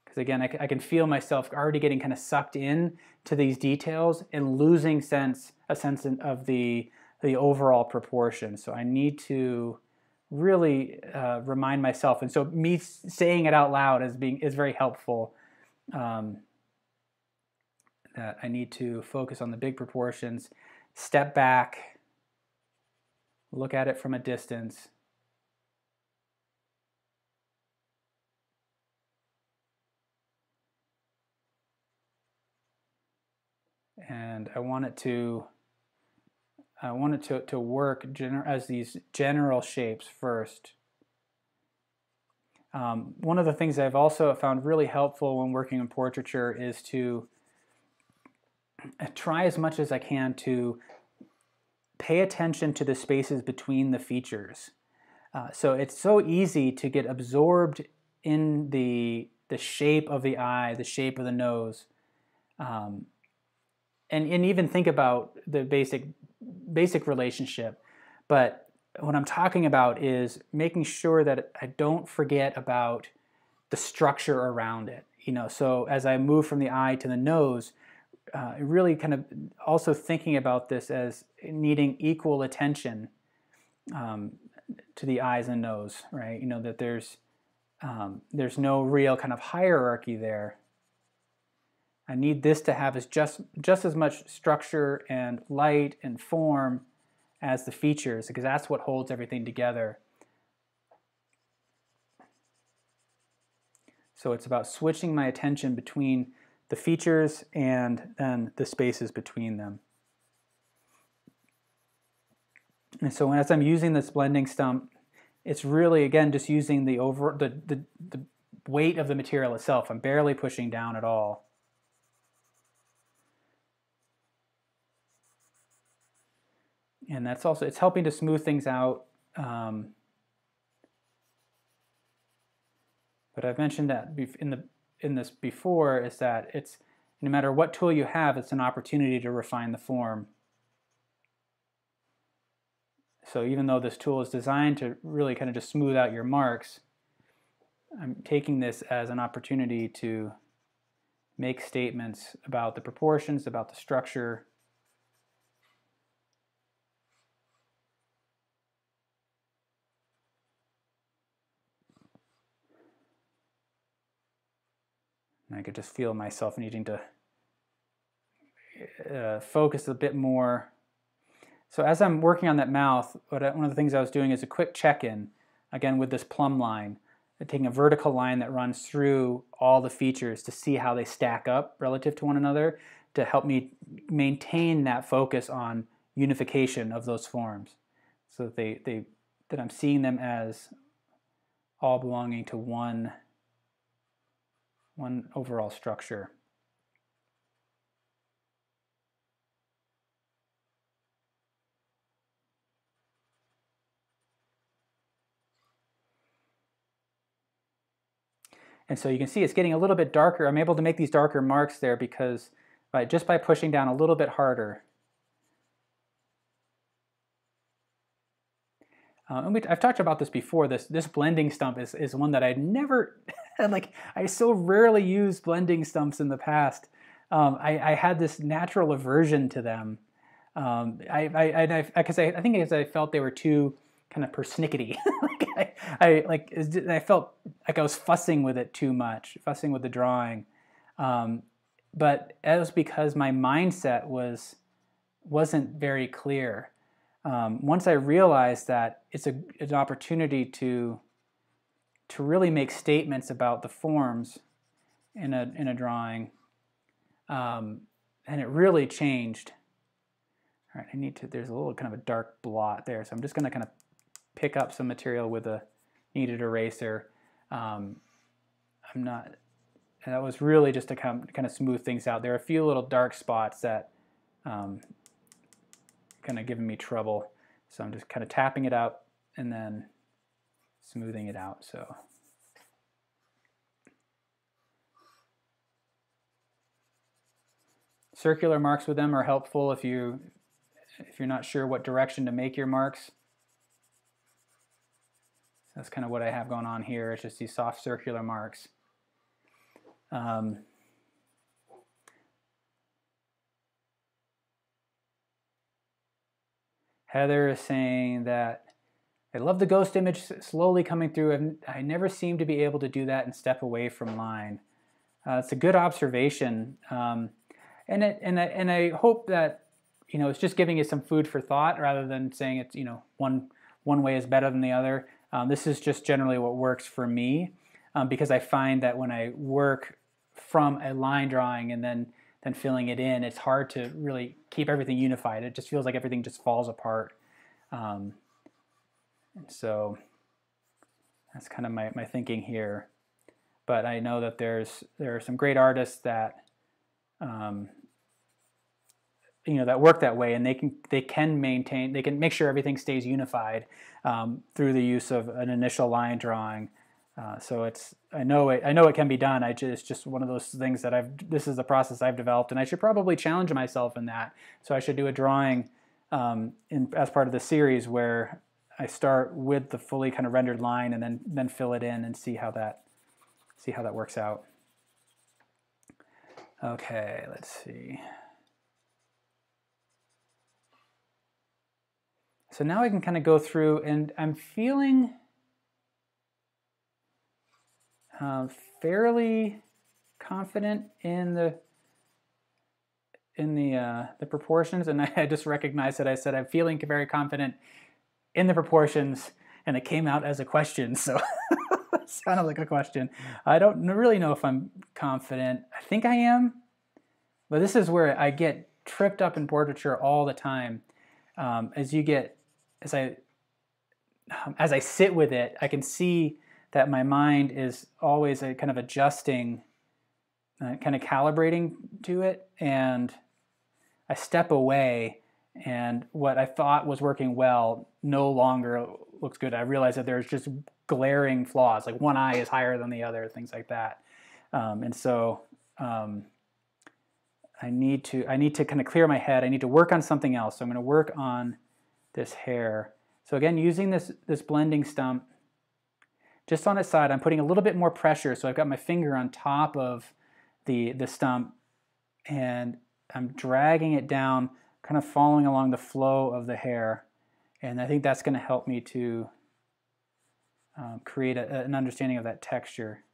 Because again, I can feel myself already getting kind of sucked in to these details and losing a sense of the overall proportion. So I need to really remind myself, and so me saying it out loud is very helpful. That I need to focus on the big proportions, step back, look at it from a distance, and I want it to work as these general shapes first. One of the things I've also found really helpful when working in portraiture is to try as much as I can to pay attention to the spaces between the features. So it's so easy to get absorbed in the shape of the eye, the shape of the nose, and even think about the basic relationship. But what I'm talking about is making sure that I don't forget about the structure around it. So as I move from the eye to the nose, really kind of also thinking about this as needing equal attention to the eyes and nose, right? That there's no real kind of hierarchy there. I need this to have just as much structure and light and form as the features, because that's what holds everything together. So it's about switching my attention between the features and then the spaces between them. And so as I'm using this blending stump, it's really, again, just using the weight of the material itself. I'm barely pushing down at all. And that's also, it's helping to smooth things out. But I've mentioned that in this before, is that it's, no matter what tool you have, it's an opportunity to refine the form. So even though this tool is designed to really kind of just smooth out your marks, I'm taking this as an opportunity to make statements about the proportions, about the structure. And I could just feel myself needing to focus a bit more. So as I'm working on that mouth, one of the things I was doing is a quick check-in, again with this plumb line, taking a vertical line that runs through all the features to see how they stack up relative to one another, to help me maintain that focus on unification of those forms, so that that I'm seeing them as all belonging to one overall structure. And so you can see it's getting a little bit darker. I'm able to make these darker marks there because just by pushing down a little bit harder. And I've talked about this before. This blending stump is one that I'd never, like, I so rarely used blending stumps in the past. I had this natural aversion to them. Because I think because I felt they were too kind of persnickety. I felt like I was fussing with it too much, fussing with the drawing. But it was because my mindset wasn't very clear. Once I realized that it's an opportunity to really make statements about the forms in a drawing, and it really changed. All right, there's a little kind of a dark blot there, so I'm just going to kind of pick up some material with a kneaded eraser. That was really just to kind of smooth things out. There are a few little dark spots that kind of giving me trouble, so I'm just kind of tapping it up and then smoothing it out. So circular marks with them are helpful if you're not sure what direction to make your marks. That's kind of what I have going on here. It's just these soft circular marks. Heather is saying that I love the ghost image slowly coming through. I never seem to be able to do that and step away from line. It's a good observation, and I hope that it's just giving you some food for thought rather than saying it's one way is better than the other. This is just generally what works for me, because I find that when I work from a line drawing and then filling it in, it's hard to really keep everything unified. It just feels like everything just falls apart. And so that's kind of my thinking here. But I know that there are some great artists that that work that way, and they can make sure everything stays unified through the use of an initial line drawing. So I know it can be done. It's just one of those things that this is the process I've developed, and I should probably challenge myself in that. So I should do a drawing as part of the series where I start with the fully kind of rendered line and then fill it in and see how that works out. Okay, let's see. So now I can kind of go through, and I'm feeling fairly confident in the proportions, and I just recognized that I said I'm feeling very confident in the proportions, and it came out as a question, so it sounded like a question. I don't really know if I'm confident. I think I am, but this is where I get tripped up in portraiture all the time. As I sit with it, I can see that my mind is always kind of adjusting, kind of calibrating to it, and I step away, and what I thought was working well no longer looks good. I realize that there's just glaring flaws, like one eye is higher than the other, things like that. And so I need to kind of clear my head. I need to work on something else. So I'm going to work on this hair. So again, using this blending stump, just on its side, I'm putting a little bit more pressure. So I've got my finger on top of the stump, and I'm dragging it down, kind of following along the flow of the hair. And I think that's going to help me to create an understanding of that texture.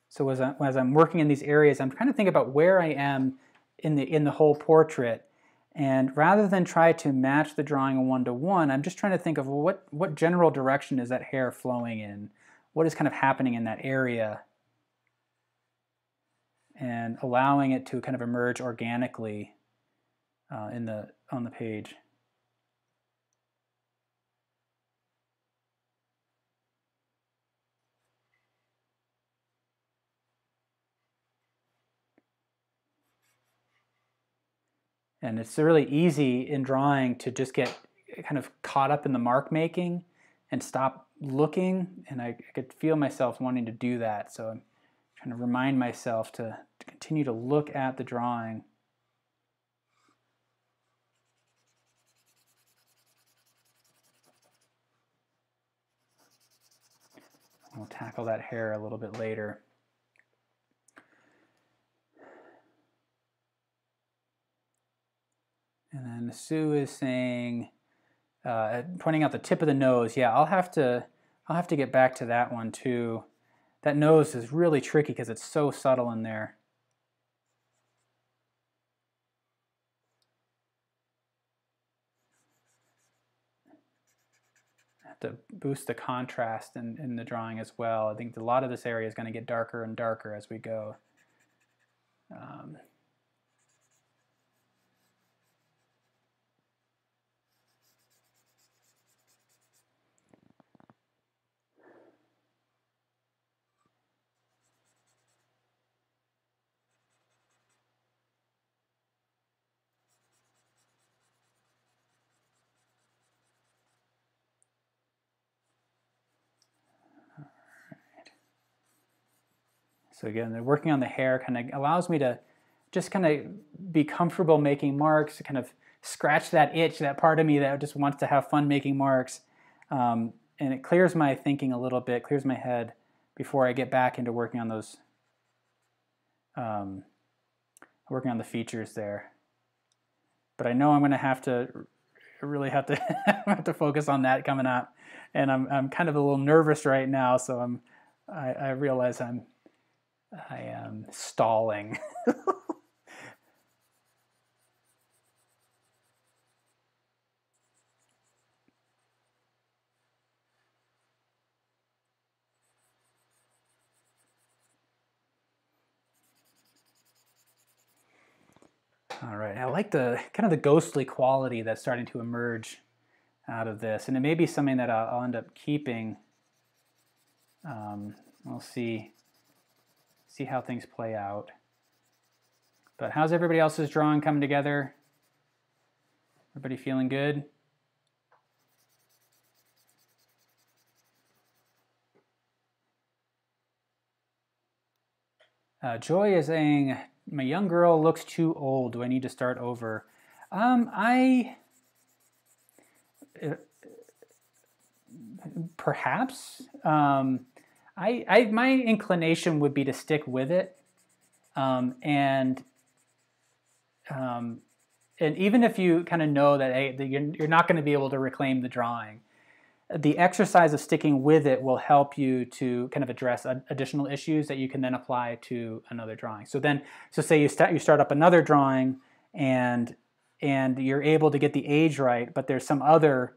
So as I'm working in these areas, I'm trying to think about where I am in the whole portrait. And rather than try to match the drawing one-to-one, I'm just trying to think of what general direction is that hair flowing in? What is kind of happening in that area? And allowing it to kind of emerge organically on the page. And it's really easy in drawing to just get kind of caught up in the mark making and stop looking, and I could feel myself wanting to do that. So I'm trying to remind myself to continue to look at the drawing. We'll tackle that hair a little bit later. And then Sue is saying, pointing out the tip of the nose. Yeah, I'll have to get back to that one too. That nose is really tricky because it's so subtle in there. I have to boost the contrast in the drawing as well. I think a lot of this area is going to get darker and darker as we go. So again, they're working on the hair kind of allows me to just kind of be comfortable making marks, kind of scratch that itch, that part of me that just wants to have fun making marks. And it clears my thinking a little bit, clears my head before I get back into working on those, working on the features there. But I know I'm going to have to really have to focus on that coming up. And I'm kind of a little nervous right now, so I realize I am stalling. All right, I like the kind of the ghostly quality that's starting to emerge out of this, and it may be something that I'll end up keeping. We'll see how things play out. But how's everybody else's drawing coming together? Everybody feeling good? Joy is saying, my young girl looks too old. Do I need to start over? Perhaps. My inclination would be to stick with it, and even if you kind of know that, hey, you're not going to be able to reclaim the drawing, the exercise of sticking with it will help you to kind of address additional issues that you can then apply to another drawing. So say you start up another drawing, and you're able to get the age right, but there's some other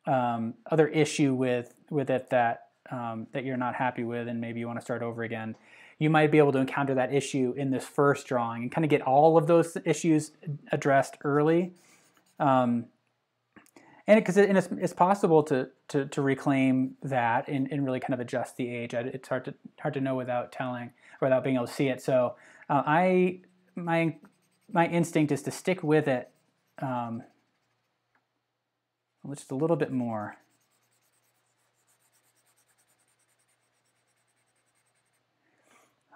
issue with it that you're not happy with, and maybe you want to start over again. You might be able to encounter that issue in this first drawing and kind of get all of those issues addressed early. And because it's possible to reclaim that and really kind of adjust the age. It's hard to know without being able to see it. So my instinct is to stick with it just a little bit more.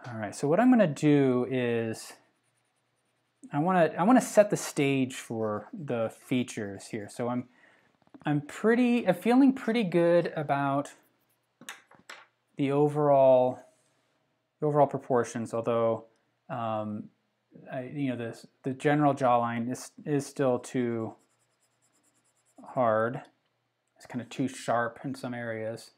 All right, so what I'm going to do is I want to set the stage for the features here. So I'm feeling pretty good about the overall proportions, although the general jawline is still too hard. It's kind of too sharp in some areas.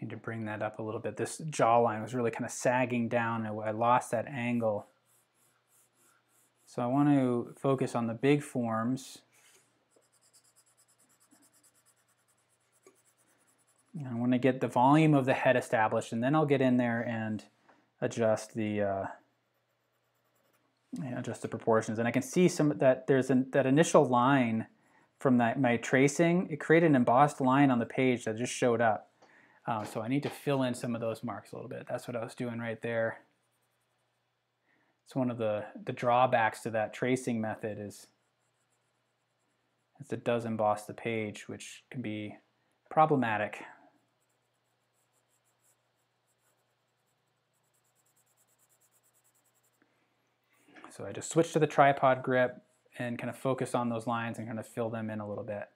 Need to bring that up a little bit. This jawline was really kind of sagging down, and I lost that angle. So I want to focus on the big forms. I want to get the volume of the head established, and then I'll get in there and adjust the proportions. And I can see that there's that initial line from my tracing. It created an embossed line on the page that just showed up. So I need to fill in some of those marks a little bit. That's what I was doing right there. It's one of the drawbacks to that tracing method is as it does emboss the page, which can be problematic. So I just switch to the tripod grip and kind of focus on those lines and kind of fill them in a little bit.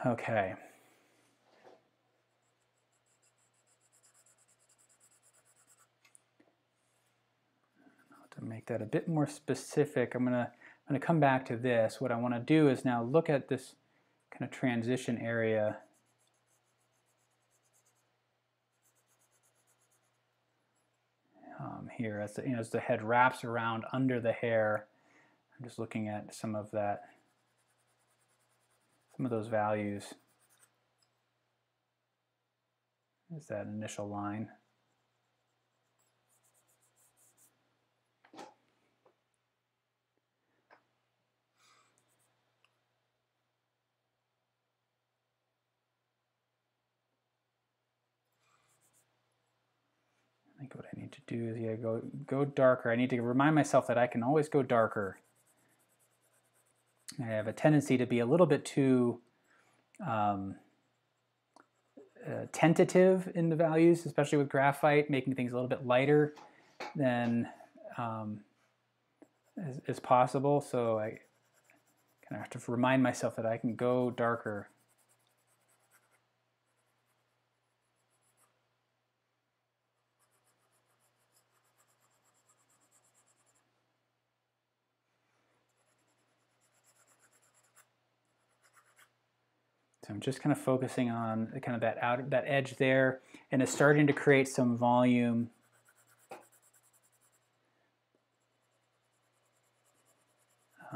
Okay. To make that a bit more specific, I'm gonna come back to this. What I want to do is now look at this kind of transition area. Here, as the, as the head wraps around under the hair, I'm just looking at some of that, some of those values. Is that initial line? I think what I need to do is go darker. I need to remind myself that I can always go darker. I have a tendency to be a little bit too tentative in the values, especially with graphite, making things a little bit lighter than as possible. So I kind of have to remind myself that I can go darker. So I'm just kind of focusing on kind of that edge there, and it's starting to create some volume.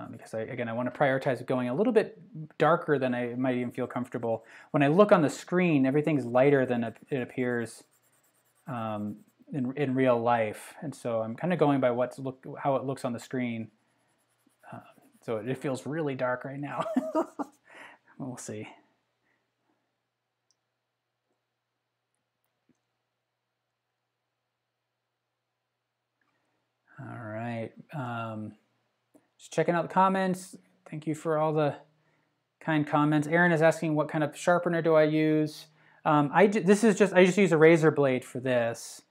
Because again, I want to prioritize going a little bit darker than I might even feel comfortable. When I look on the screen, everything's lighter than it appears in real life, and so I'm kind of going by how it looks on the screen. So it feels really dark right now. We'll see. All right. Just checking out the comments. Thank you for all the kind comments. Aaron is asking what kind of sharpener do I use. I just use a razor blade for this,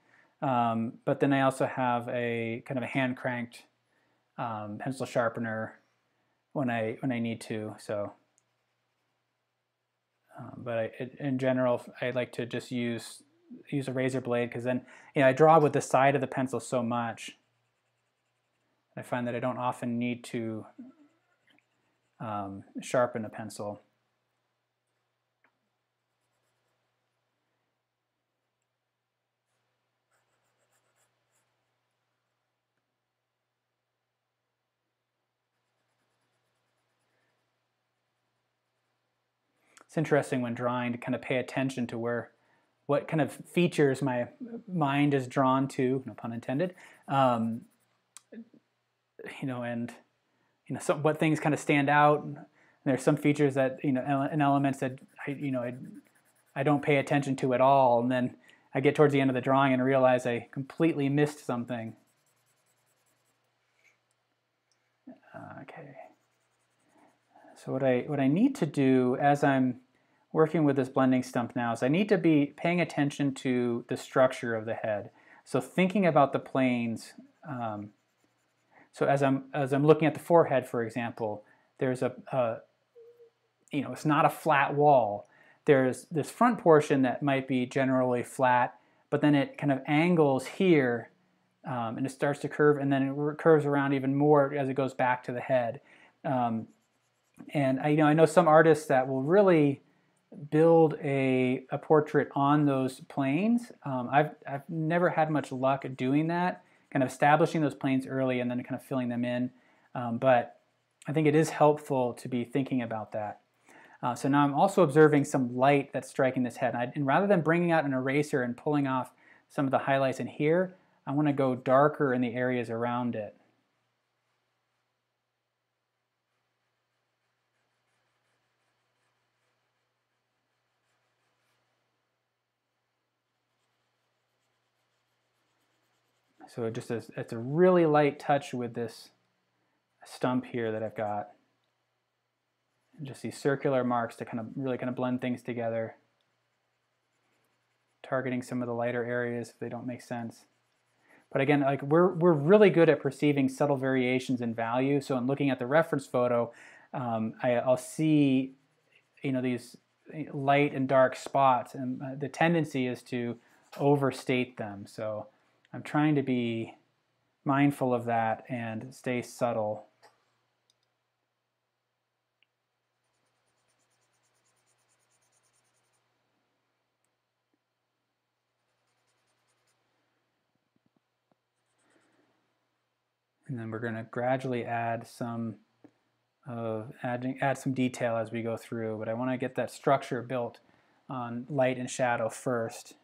but then I also have a kind of a hand cranked pencil sharpener when I need to. So, but in general, I like to just use a razor blade, because then I draw with the side of the pencil so much. I find that I don't often need to sharpen a pencil. It's interesting when drawing to kind of pay attention to what kind of features my mind is drawn to, no pun intended, and what things kind of stand out. And there's some features that and elements that I don't pay attention to at all, and then I get towards the end of the drawing and realize I completely missed something. Okay. So what I need to do as I'm working with this blending stump now is I need to be paying attention to the structure of the head. So thinking about the planes. So as I'm looking at the forehead, for example, there's it's not a flat wall. There's this front portion that might be generally flat, but then it kind of angles here, and it starts to curve, and then it curves around even more as it goes back to the head. And I know some artists that will really build a portrait on those planes. I've never had much luck at doing that, kind of establishing those planes early and then kind of filling them in. But I think it is helpful to be thinking about that. So now I'm also observing some light that's striking this head. And rather than bringing out an eraser and pulling off some of the highlights in here, I want to go darker in the areas around it. So it's a really light touch with this stump here that I've got. And just these circular marks to kind of really kind of blend things together. Targeting some of the lighter areas if they don't make sense. But again, like we're really good at perceiving subtle variations in value. So in looking at the reference photo, I'll see, you know, these light and dark spots, and the tendency is to overstate them. So I'm trying to be mindful of that and stay subtle. And then we're going to gradually add some detail as we go through, but I want to get that structure built on light and shadow first.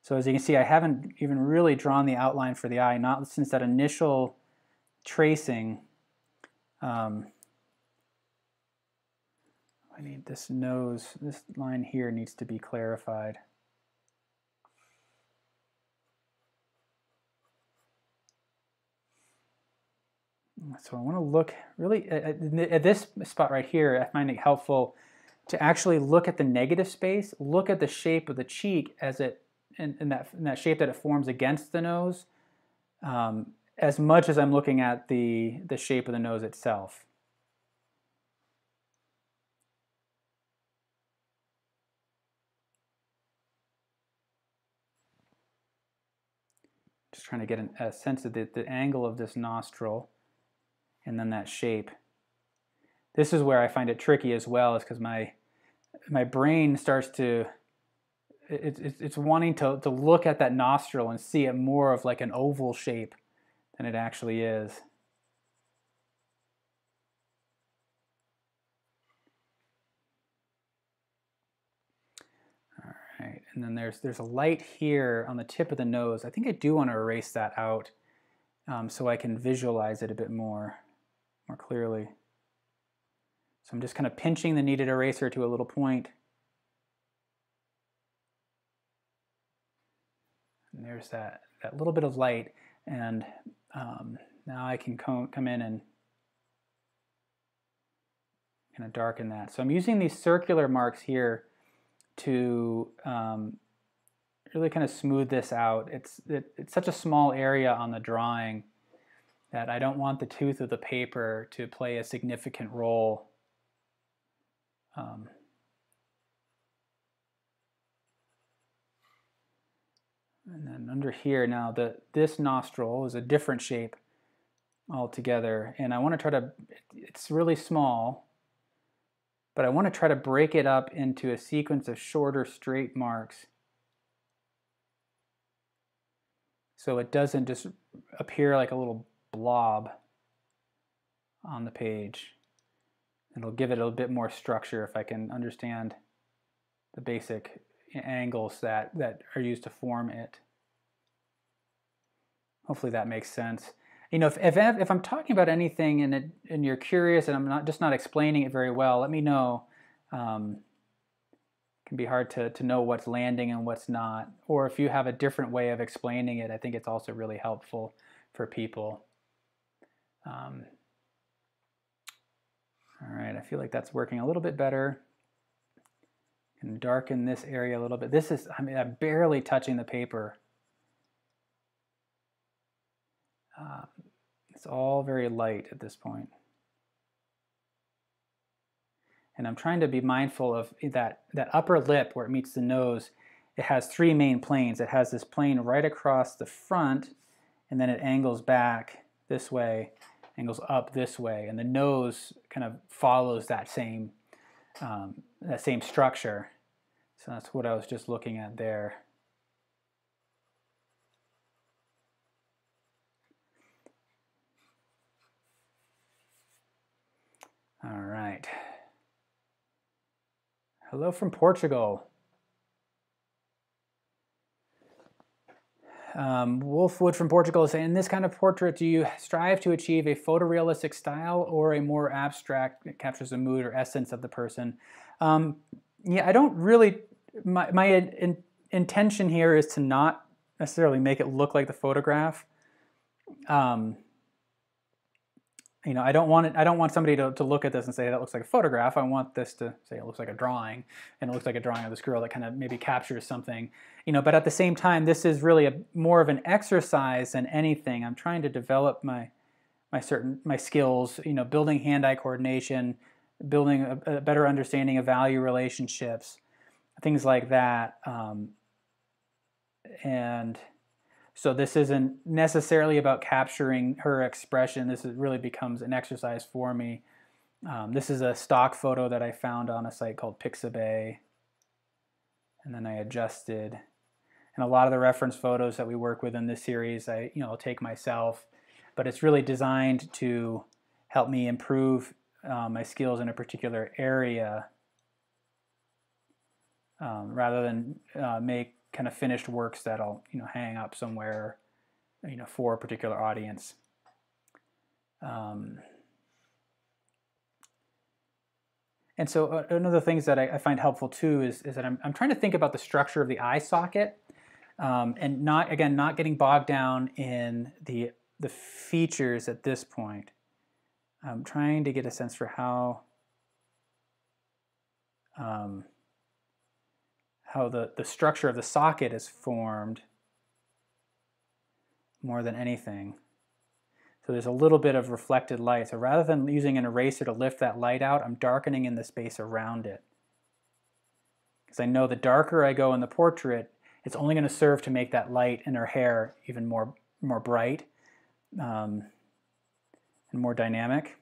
So as you can see, I haven't even really drawn the outline for the eye, not since that initial tracing. I need this nose, this line here needs to be clarified. So I want to look really at this spot right here. I find it helpful to actually look at the negative space, look at the shape of the cheek as it in that shape that it forms against the nose, as much as I'm looking at the shape of the nose itself. Just trying to get a sense of the angle of this nostril. And then that shape. This is where I find it tricky as well, is because my brain starts to, it's wanting to look at that nostril and see it more of like an oval shape than it actually is. All right, and then there's a light here on the tip of the nose. I think I do want to erase that out so I can visualize it a bit more clearly. So I'm just kind of pinching the kneaded eraser to a little point. And there's that little bit of light, and now I can come in and kind of darken that. So I'm using these circular marks here to really kind of smooth this out. It's such a small area on the drawing that I don't want the tooth of the paper to play a significant role. And then under here now, this nostril is a different shape altogether, and I want to try to, it's really small, but I want to try to break it up into a sequence of shorter straight marks so it doesn't just appear like a little blob on the page. It'll give it a bit more structure if I can understand the basic angles that are used to form it. Hopefully that makes sense. You know, if I'm talking about anything and you're curious and I'm not explaining it very well, let me know. It can be hard to know what's landing and what's not. Or if you have a different way of explaining it, I think it's also really helpful for people. All right, I feel like that's working a little bit better. And darken this area a little bit. This is, I mean, I'm barely touching the paper. It's all very light at this point. And I'm trying to be mindful of that upper lip where it meets the nose. It has three main planes. It has this plane right across the front, and then it angles back this way, angles up this way, and the nose kind of follows that same structure. So that's what I was just looking at there. All right. Hello from Portugal. Wolfwood from Portugal is saying, in this kind of portrait, do you strive to achieve a photorealistic style or a more abstract that captures the mood or essence of the person? Yeah, I don't really, my intention here is to not necessarily make it look like the photograph. you know, I don't want somebody to look at this and say that looks like a photograph. I want this to say it looks like a drawing, and it looks like a drawing of this girl that kind of maybe captures something, you know. But at the same time, this is really more of an exercise than anything. I'm trying to develop my skills, you know, building hand-eye coordination, building a better understanding of value relationships, things like that. And so this isn't necessarily about capturing her expression. This really becomes an exercise for me. This is a stock photo that I found on a site called Pixabay, and then I adjusted. And a lot of the reference photos that we work with in this series, I'll take myself, but it's really designed to help me improve my skills in a particular area, rather than make kind of finished works that I'll hang up somewhere for a particular audience. And so another things that I find helpful too is that I'm trying to think about the structure of the eye socket, and not getting bogged down in the features at this point. I'm trying to get a sense for how the structure of the socket is formed more than anything. So there's a little bit of reflected light. So rather than using an eraser to lift that light out, I'm darkening in the space around it. Because I know the darker I go in the portrait, it's only going to serve to make that light in her hair even more bright, and more dynamic.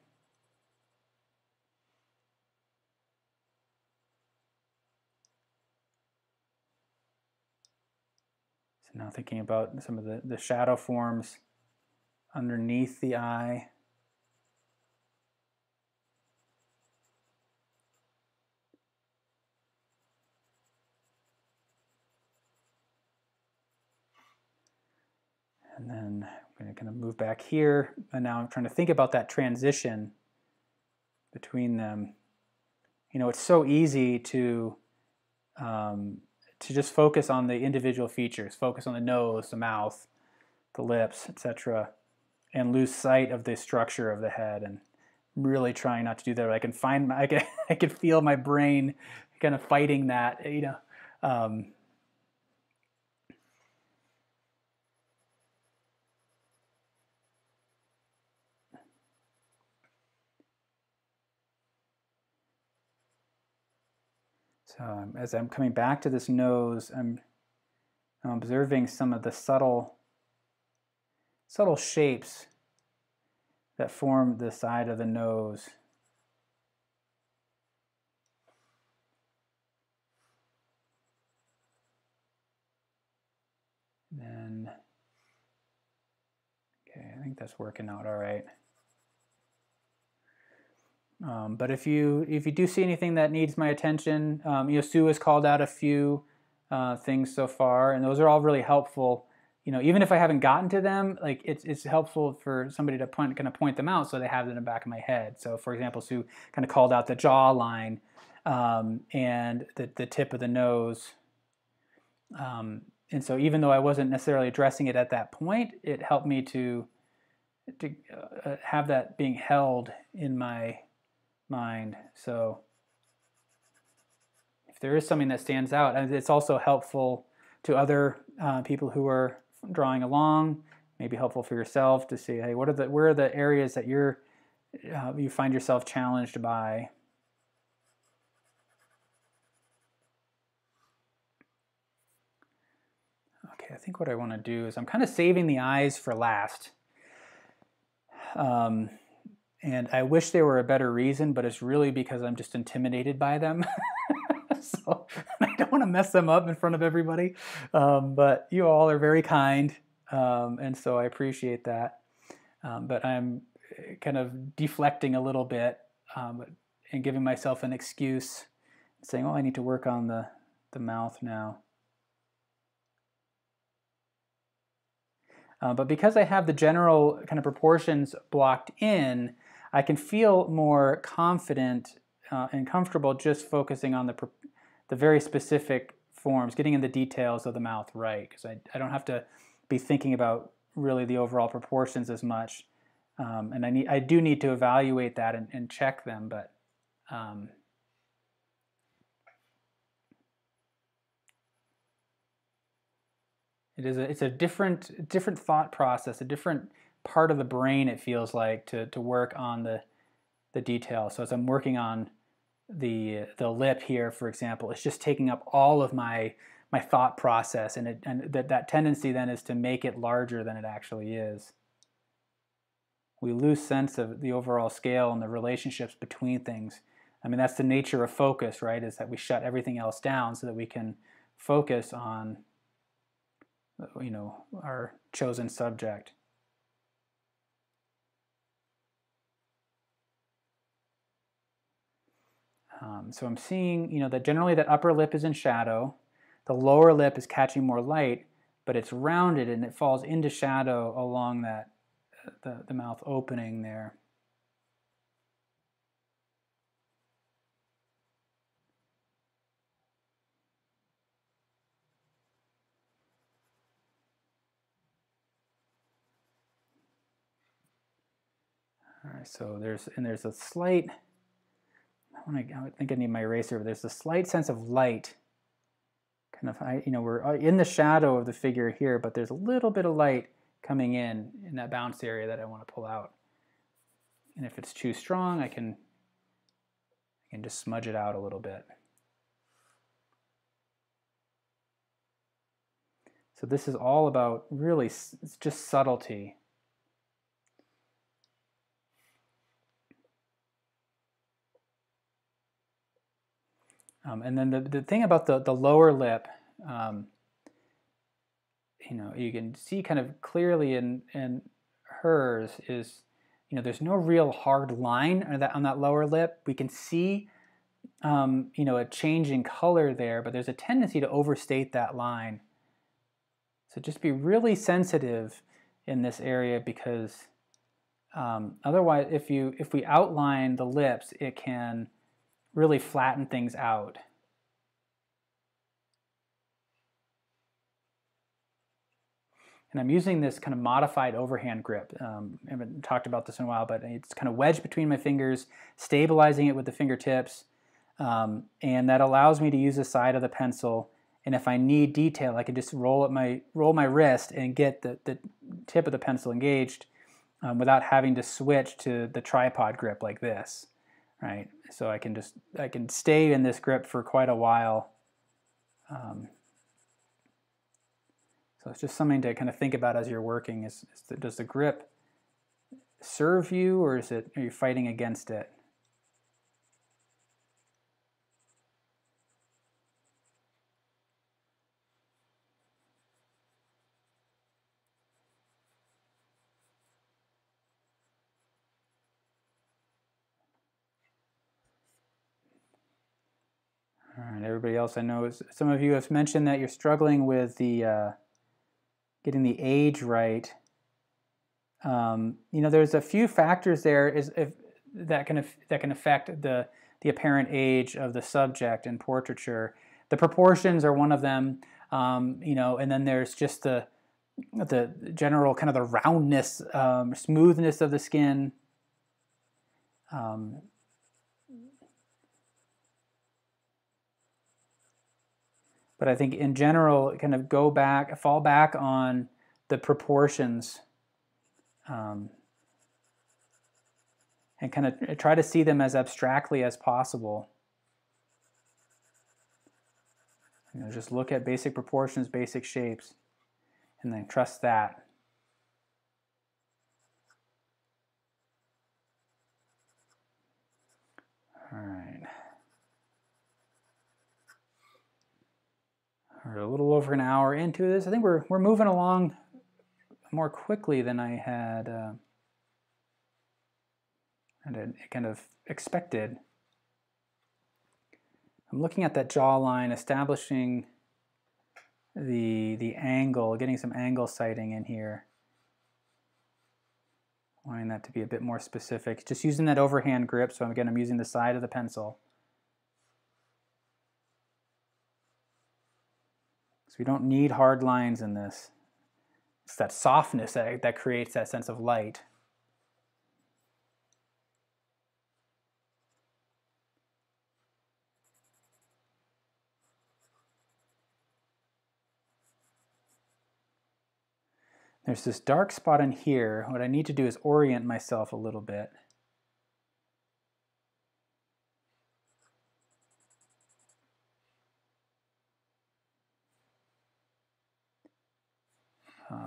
So now thinking about some of the shadow forms underneath the eye. And then I'm going to kind of move back here, and now I'm trying to think about that transition between them. It's so easy to just focus on the individual features, focus on the nose, the mouth, the lips, etc., and lose sight of the structure of the head. And really trying not to do that. I can feel my brain kind of fighting that, So as I'm coming back to this nose, I'm observing some of the subtle shapes that form the side of the nose. Then, okay, I think that's working out all right. But if you do see anything that needs my attention, Sue has called out a few things so far, and those are all really helpful. Even if I haven't gotten to them, like it's helpful for somebody to kind of point them out so they have it in the back of my head. So, for example, Sue kind of called out the jawline and the tip of the nose. And so, even though I wasn't necessarily addressing it at that point, it helped me to have that being held in my mind. So if there is something that stands out, and it's also helpful to other people who are drawing along, maybe helpful for yourself to see, hey, where are the areas that you find yourself challenged by? Okay, I think what I want to do is I'm kind of saving the eyes for last. And I wish there were a better reason, but it's really because I'm just intimidated by them. So I don't want to mess them up in front of everybody. But you all are very kind, and so I appreciate that. But I'm kind of deflecting a little bit and giving myself an excuse, saying, oh, I need to work on the mouth now. But because I have the general kind of proportions blocked in, I can feel more confident and comfortable just focusing on the very specific forms, getting in the details of the mouth right, because I don't have to be thinking about really the overall proportions as much. And I do need to evaluate that and check them, but it's a different thought process, a different part of the brain, it feels like, to work on the detail. So as I'm working on the lip here, for example, it's just taking up all of my thought process, and that tendency then is to make it larger than it actually is. We lose sense of the overall scale and the relationships between things. I mean, that's the nature of focus, right? Is that we shut everything else down so that we can focus on, you know, our chosen subject. So I'm seeing, you know, that generally that upper lip is in shadow, the lower lip is catching more light, but it's rounded and it falls into shadow along that the mouth opening there. All right, so there's a slight, I think I need my eraser, but there's a slight sense of light. Kind of, you know, we're in the shadow of the figure here, but there's a little bit of light coming in that bounce area that I want to pull out. And if it's too strong, I can just smudge it out a little bit. So this is all about really, it's just subtlety. And then the thing about the lower lip, you know, you can see kind of clearly in hers is, you know, there's no real hard line on that lower lip. We can see, you know, a change in color there, but there's a tendency to overstate that line. So just be really sensitive in this area, because otherwise, if we outline the lips, it can really flatten things out. And I'm using this kind of modified overhand grip. I haven't talked about this in a while, but it's kind of wedged between my fingers, stabilizing it with the fingertips, and that allows me to use the side of the pencil. And if I need detail, I can just roll my wrist and get the tip of the pencil engaged without having to switch to the tripod grip like this, right? So I can stay in this grip for quite a while. So it's just something to kind of think about as you're working. Does the grip serve you, or are you fighting against it? All right, everybody else, I know some of you have mentioned that you're struggling with the getting the age right. You know, there's a few factors there that can affect the apparent age of the subject in portraiture. The proportions are one of them, you know, and then there's just the general kind of the roundness, smoothness of the skin. But I think in general, kind of fall back on the proportions, and kind of try to see them as abstractly as possible. You know, just look at basic proportions, basic shapes, and then trust that. All right. We're a little over an hour into this. I think we're moving along more quickly than I had kind of expected. I'm looking at that jawline, establishing the angle, getting some angle sighting in here. Wanting that to be a bit more specific. Just using that overhand grip, so again, I'm using the side of the pencil. So we don't need hard lines in this. It's that softness that creates that sense of light. There's this dark spot in here. What I need to do is orient myself a little bit.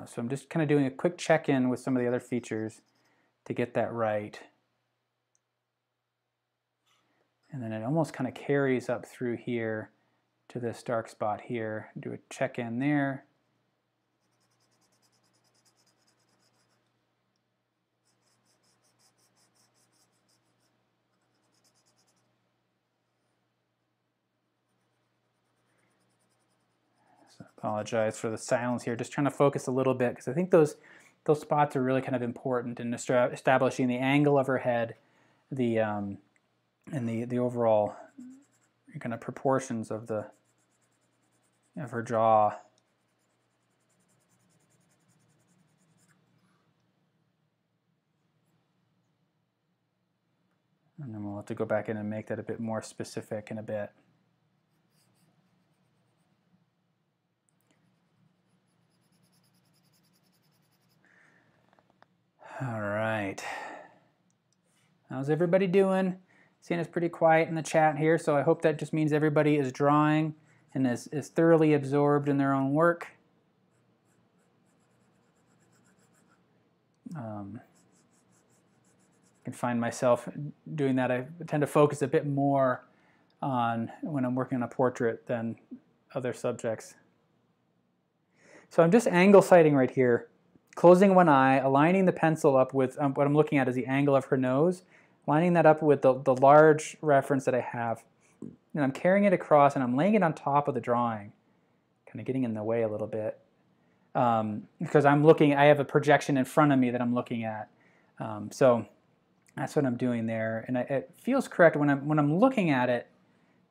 So I'm just kind of doing a quick check-in with some of the other features to get that right. And then it almost kind of carries up through here to this dark spot here. Do a check-in there. So apologize for the silence here. Just trying to focus a little bit because I think those spots are really kind of important in establishing the angle of her head, and the overall kind of proportions of her jaw. And then we'll have to go back in and make that a bit more specific in a bit. All right. How's everybody doing? Seeing it's pretty quiet in the chat here, so I hope that just means everybody is drawing and is thoroughly absorbed in their own work. I can find myself doing that. I tend to focus a bit more on when I'm working on a portrait than other subjects. So I'm just angle sighting right here, closing one eye, aligning the pencil up with what I'm looking at is the angle of her nose, lining that up with the large reference that I have, and I'm carrying it across and I'm laying it on top of the drawing, kind of getting in the way a little bit, because I have a projection in front of me that I'm looking at. So that's what I'm doing there, and it feels correct when I'm looking at it.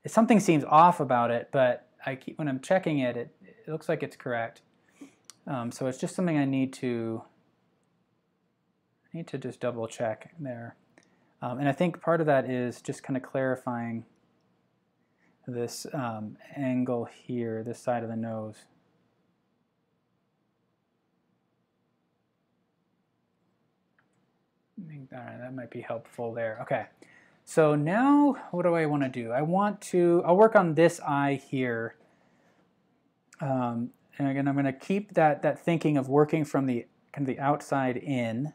Something seems off about it, but when I'm checking it, it looks like it's correct. So it's just something I need to just double check there. And I think part of that is just kind of clarifying this angle here, this side of the nose. All right, that might be helpful there. Okay, so now what do I want to do? I'll work on this eye here. And again, I'm going to keep that thinking of working from the kind of the outside in.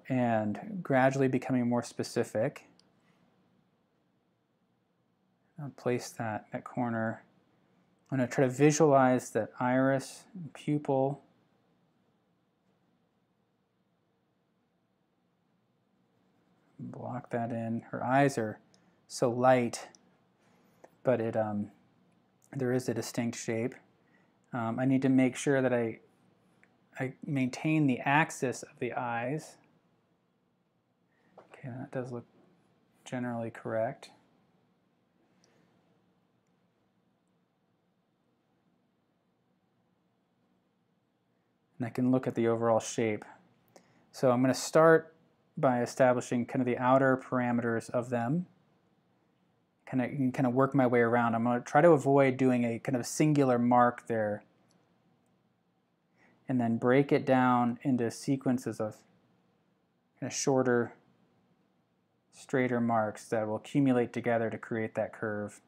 And gradually becoming more specific. I'll place that corner. I'm going to try to visualize that iris and pupil. Block that in. Her eyes are so light, but there is a distinct shape. I need to make sure that I maintain the axis of the eyes. Okay, that does look generally correct. And I can look at the overall shape. So I'm going to start by establishing kind of the outer parameters of them. Kind of work my way around. I'm going to try to avoid doing a kind of singular mark there, and then break it down into sequences of kind of shorter, straighter marks that will accumulate together to create that curve.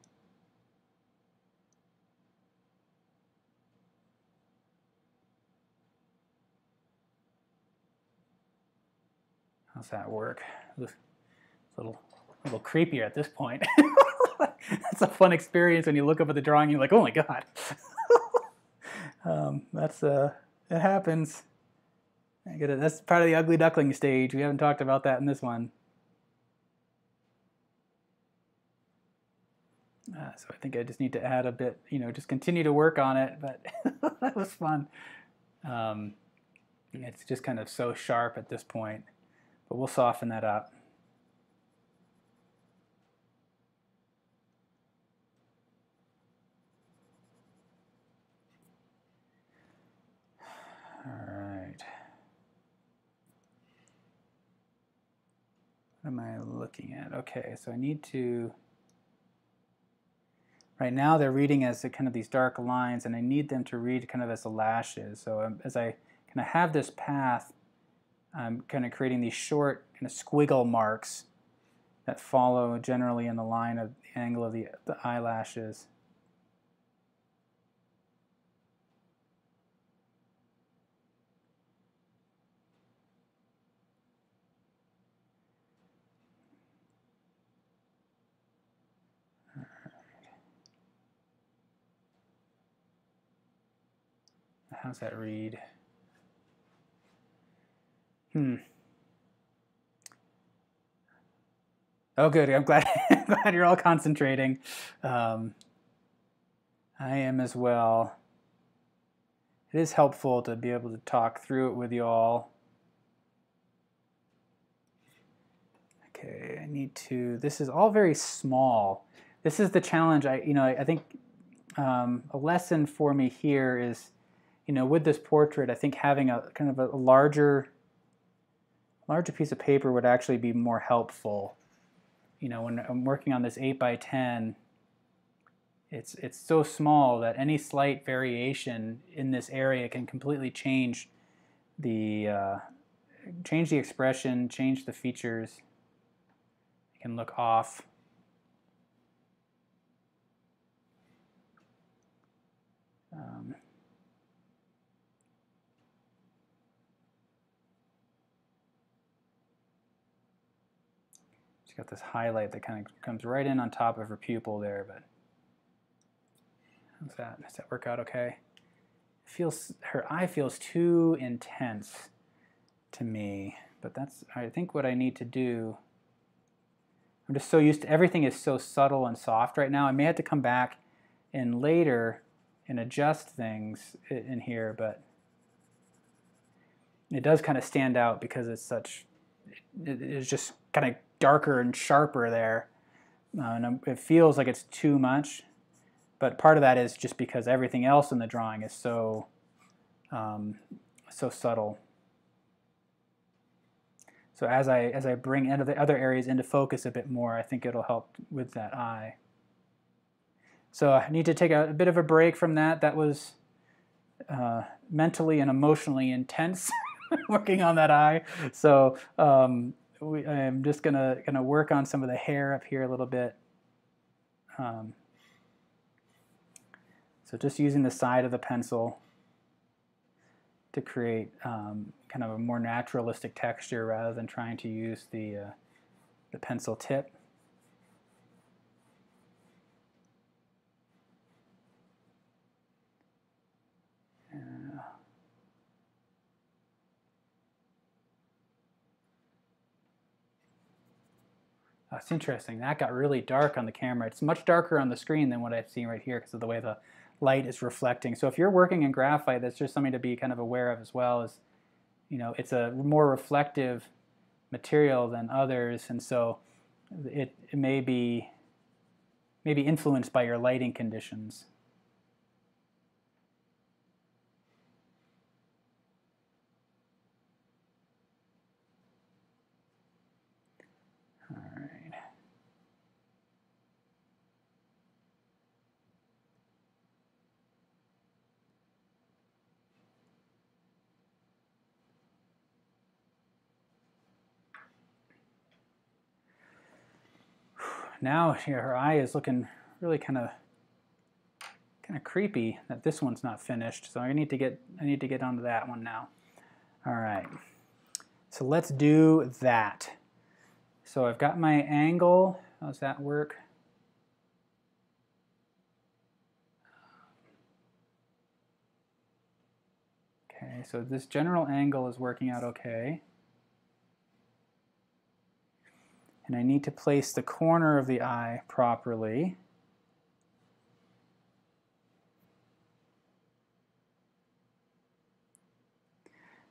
How's that work? It's a little creepier at this point. That's a fun experience when you look up at the drawing and you're like, oh my god. It happens. I get it. That's part of the ugly duckling stage. We haven't talked about that in this one. So I think I just need to add a bit, just continue to work on it, but that was fun. It's just kind of so sharp at this point, but we'll soften that up. All right. What am I looking at? Okay, so I need to right now they're reading as kind of these dark lines, and I need them to read kind of as the lashes. So as I kind of have this path, I'm kind of creating these short kind of squiggle marks that follow generally in the line of the angle of the eyelashes. How's that read? Oh, good. I'm glad, glad you're all concentrating. I am as well. It is helpful to be able to talk through it with you all. Okay, I need to. This is all very small. This is the challenge. I think a lesson for me here is, with this portrait, I think having a kind of a larger piece of paper would actually be more helpful. When I'm working on this 8x10, it's so small that any slight variation in this area can completely change the expression, change the features. It can look off. She's got this highlight that kind of comes right in on top of her pupil there, but how's that? Does that work out okay? Her eye feels too intense to me, but that's, I think, what I need to do. I'm just so used to, everything is so subtle and soft right now. I may have to come back in later and adjust things in here, but it does kind of stand out because it's such, it is just kind of darker and sharper there. And it feels like it's too much, but part of that is just because everything else in the drawing is so subtle. So as I bring the other areas into focus a bit more, I think it'll help with that eye. So I need to take a bit of a break from that. That was mentally and emotionally intense working on that eye. So I'm just gonna work on some of the hair up here a little bit. So just using the side of the pencil to create kind of a more naturalistic texture rather than trying to use the pencil tip. It's interesting. That got really dark on the camera. It's much darker on the screen than what I've seen right here because of the way the light is reflecting. So if you're working in graphite, that's just something to be kind of aware of as well. As it's a more reflective material than others, and so it may be influenced by your lighting conditions. All right. Now here, her eye is looking really kind of creepy that this one's not finished. So I need to get onto that one now. All right. So let's do that. So I've got my angle. How does that work? Okay, so this general angle is working out okay. And I need to place the corner of the eye properly.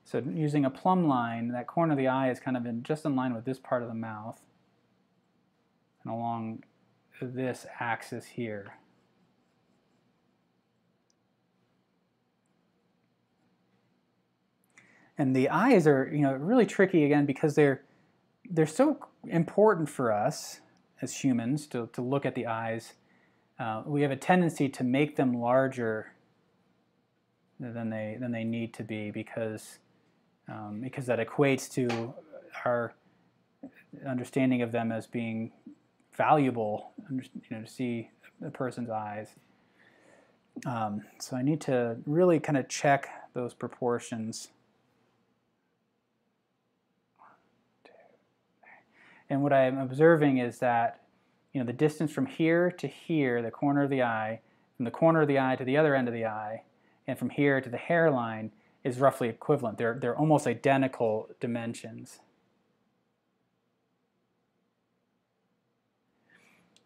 So using a plumb line, that corner of the eye is kind of just in line with this part of the mouth and along this axis here. And the eyes are, really tricky again because they're so important for us as humans to look at the eyes. we have a tendency to make them larger than they need to be because that equates to our understanding of them as being valuable, to see a person's eyes. So I need to really kind of check those proportions. And what I'm observing is that, the distance from here to here, the corner of the eye, from the corner of the eye to the other end of the eye, and from here to the hairline is roughly equivalent. They're almost identical dimensions.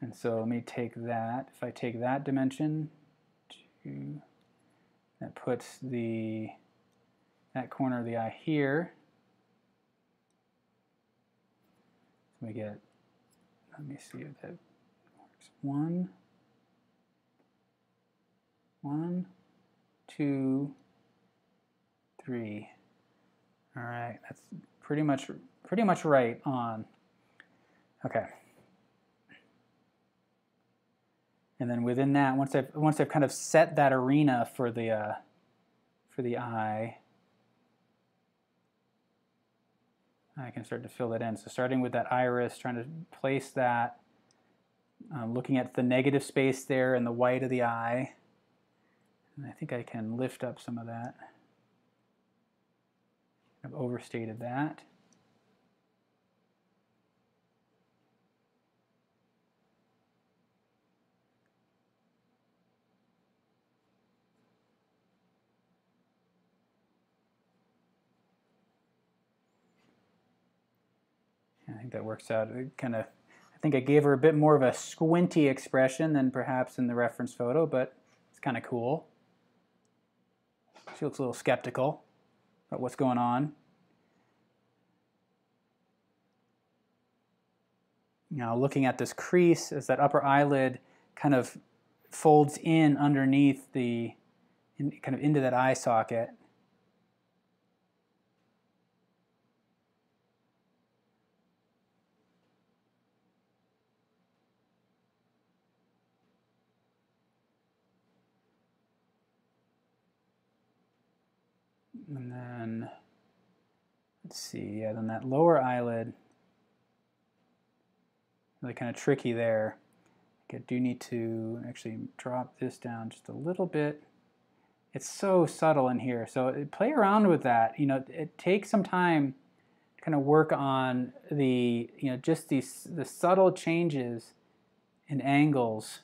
And so let me take that. If I take that dimension, that puts that corner of the eye here. So we get, let me see if that works. 1, 2, 3. All right, that's pretty much right on. Okay. And then within that, once I've kind of set that arena for the eye, I can start to fill that in. So starting with that iris, trying to place that, looking at the negative space there in the white of the eye. And I think I can lift up some of that. I've overstated that. I think that works out. I think I gave her a bit more of a squinty expression than perhaps in the reference photo, but it's kind of cool. She looks a little skeptical about what's going on. Now, looking at this crease as that upper eyelid kind of folds in underneath kind of into that eye socket. And then, let's see, yeah, then that lower eyelid, really kind of tricky there. I do need to actually drop this down just a little bit. It's so subtle in here, so play around with that. It takes some time to kind of work on just the subtle changes in angles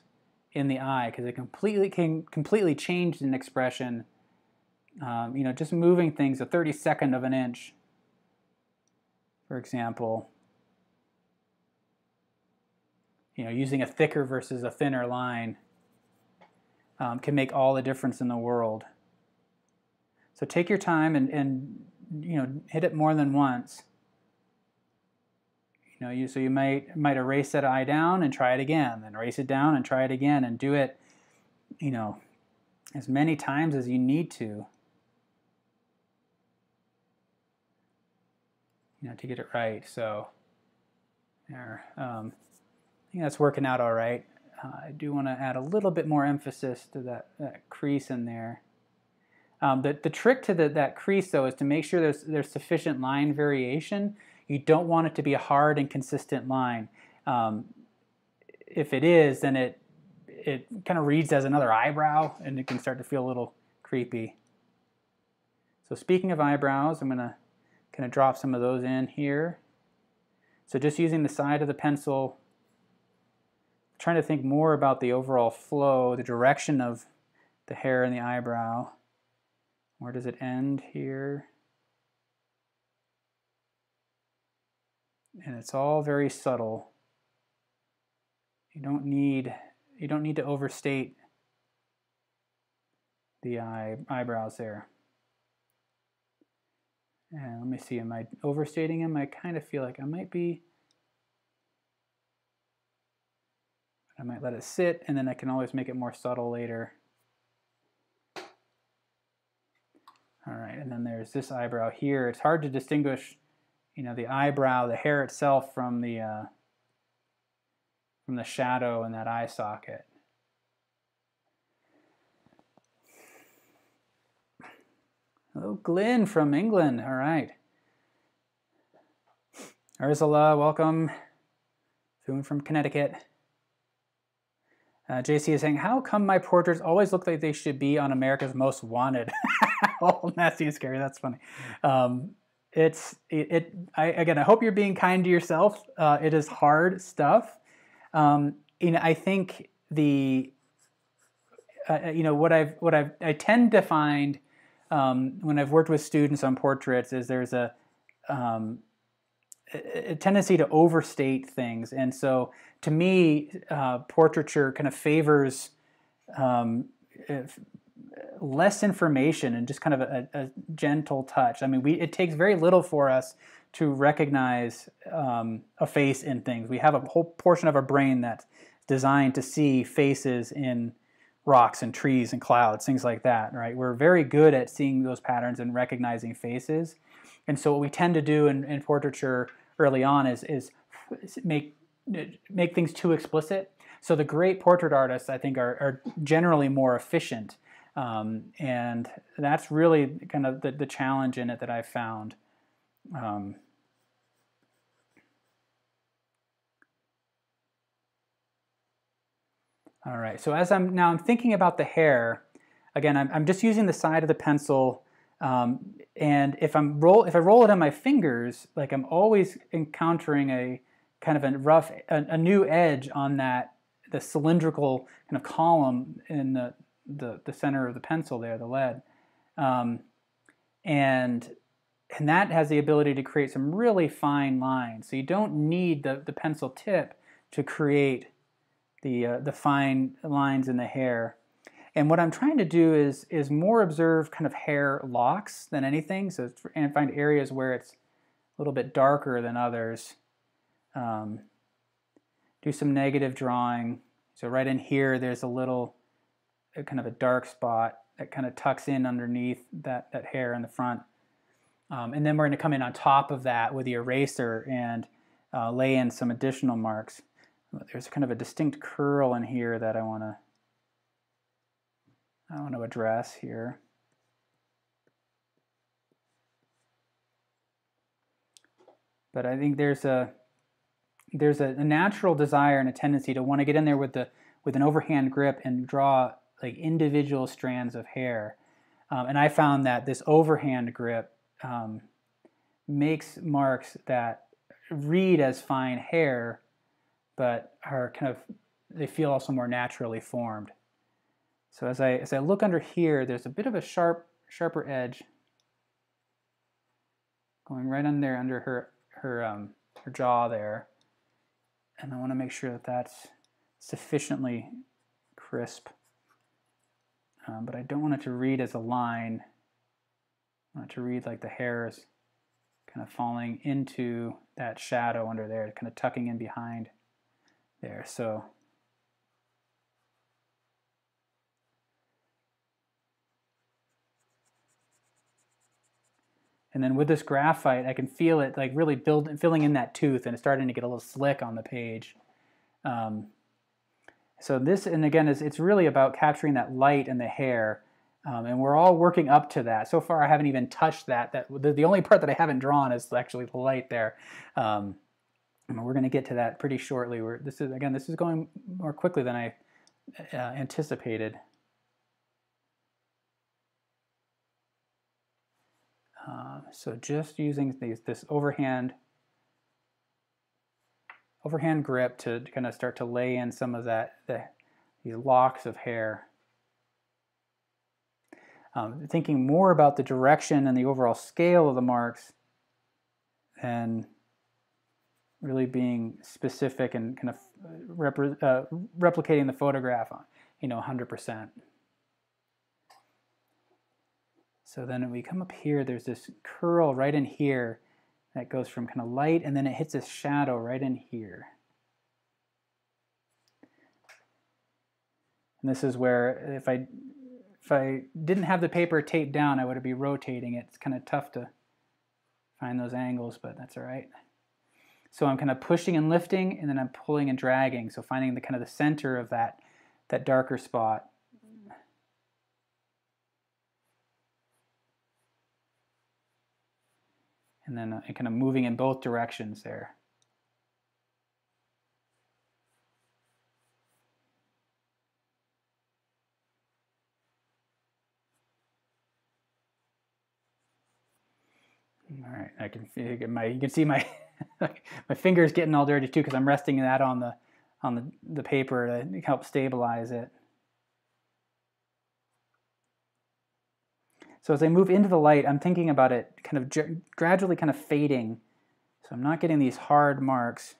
in the eye, because it can completely change an expression. Just moving things a 32nd of an inch, for example. Using a thicker versus a thinner line can make all the difference in the world. So take your time and hit it more than once. So you might erase that eye down and try it again, then erase it down and try it again, and do it, as many times as you need to. To get it right. So there, I think that's working out all right. I do want to add a little bit more emphasis to that crease in there. The trick to that crease, though, is to make sure there's sufficient line variation. You don't want it to be a hard and consistent line. If it is, then it kind of reads as another eyebrow, and it can start to feel a little creepy. So speaking of eyebrows, I'm going to kind of drop some of those in here. So just using the side of the pencil, trying to think more about the overall flow, the direction of the hair and the eyebrow. Where does it end here? And it's all very subtle. You don't need to overstate the eyebrows there. And let me see, am I overstating them? I kind of feel like I might be. I might let it sit, and then I can always make it more subtle later. All right, and then there's this eyebrow here. It's hard to distinguish, the eyebrow, the hair itself from the shadow in that eye socket. Oh, Glyn from England. All right. Ursula, welcome. Foon from Connecticut. JC is saying, how come my portraits always look like they should be on America's Most Wanted? Oh, nasty and scary. That's funny. Again, I hope you're being kind to yourself. It is hard stuff. I think I tend to find when I've worked with students on portraits is there's a tendency to overstate things, and so to me, portraiture kind of favors less information and just kind of a gentle touch. I mean, it takes very little for us to recognize a face in things. We have a whole portion of our brain that's designed to see faces in rocks and trees and clouds, things like that, right? We're very good at seeing those patterns and recognizing faces. And so what we tend to do in portraiture early on is make things too explicit. So the great portrait artists, I think, are generally more efficient. And that's really kind of the challenge in it that I've found. All right, so as I'm thinking about the hair, again, I'm just using the side of the pencil, and if I roll it on my fingers, like I'm always encountering a kind of a new edge on the cylindrical kind of column in the center of the pencil there, the lead, and that has the ability to create some really fine lines. So you don't need the pencil tip to create the fine lines in the hair. And what I'm trying to do is more observe kind of hair locks than anything, and find areas where it's a little bit darker than others. Do some negative drawing. So right in here, there's kind of a dark spot that kind of tucks in underneath that hair in the front. And then we're going to come in on top of that with the eraser and lay in some additional marks. There's kind of a distinct curl in here that I want to address here. But I think there's a natural desire and a tendency to want to get in there with an overhand grip and draw like individual strands of hair. And I found that this overhand grip makes marks that read as fine hair, but are they feel also more naturally formed. So as I look under here, there's a bit of a sharper edge going right under her jaw there, and I want to make sure that that's sufficiently crisp. But I don't want it to read as a line. I want it to read like the hair is kind of falling into that shadow under there, kind of tucking in behind there. So and then with this graphite, I can feel it like really filling in that tooth, and it's starting to get a little slick on the page. So this, and again, it's really about capturing that light in the hair, and we're all working up to that. So far, I haven't even touched that. The only part that I haven't drawn is actually the light there. We're going to get to that pretty shortly. This is going more quickly than I anticipated. So just using this overhand grip to kind of start to lay in some of these locks of hair. Thinking more about the direction and the overall scale of the marks and really being specific and kind of replicating the photograph, 100%. So then when we come up here, there's this curl right in here that goes from kind of light, and then it hits this shadow right in here. And this is where if I didn't have the paper taped down, I would be rotating it. It's kind of tough to find those angles, but that's all right. So I'm kind of pushing and lifting, and then I'm pulling and dragging. So finding the kind of the center of that darker spot. and then kind of moving in both directions there. All right, I can feel you can see my my fingers getting all dirty too because I'm resting that on the paper to help stabilize it. So as I move into the light, I'm thinking about it kind of gradually kind of fading. So I'm not getting these hard marks.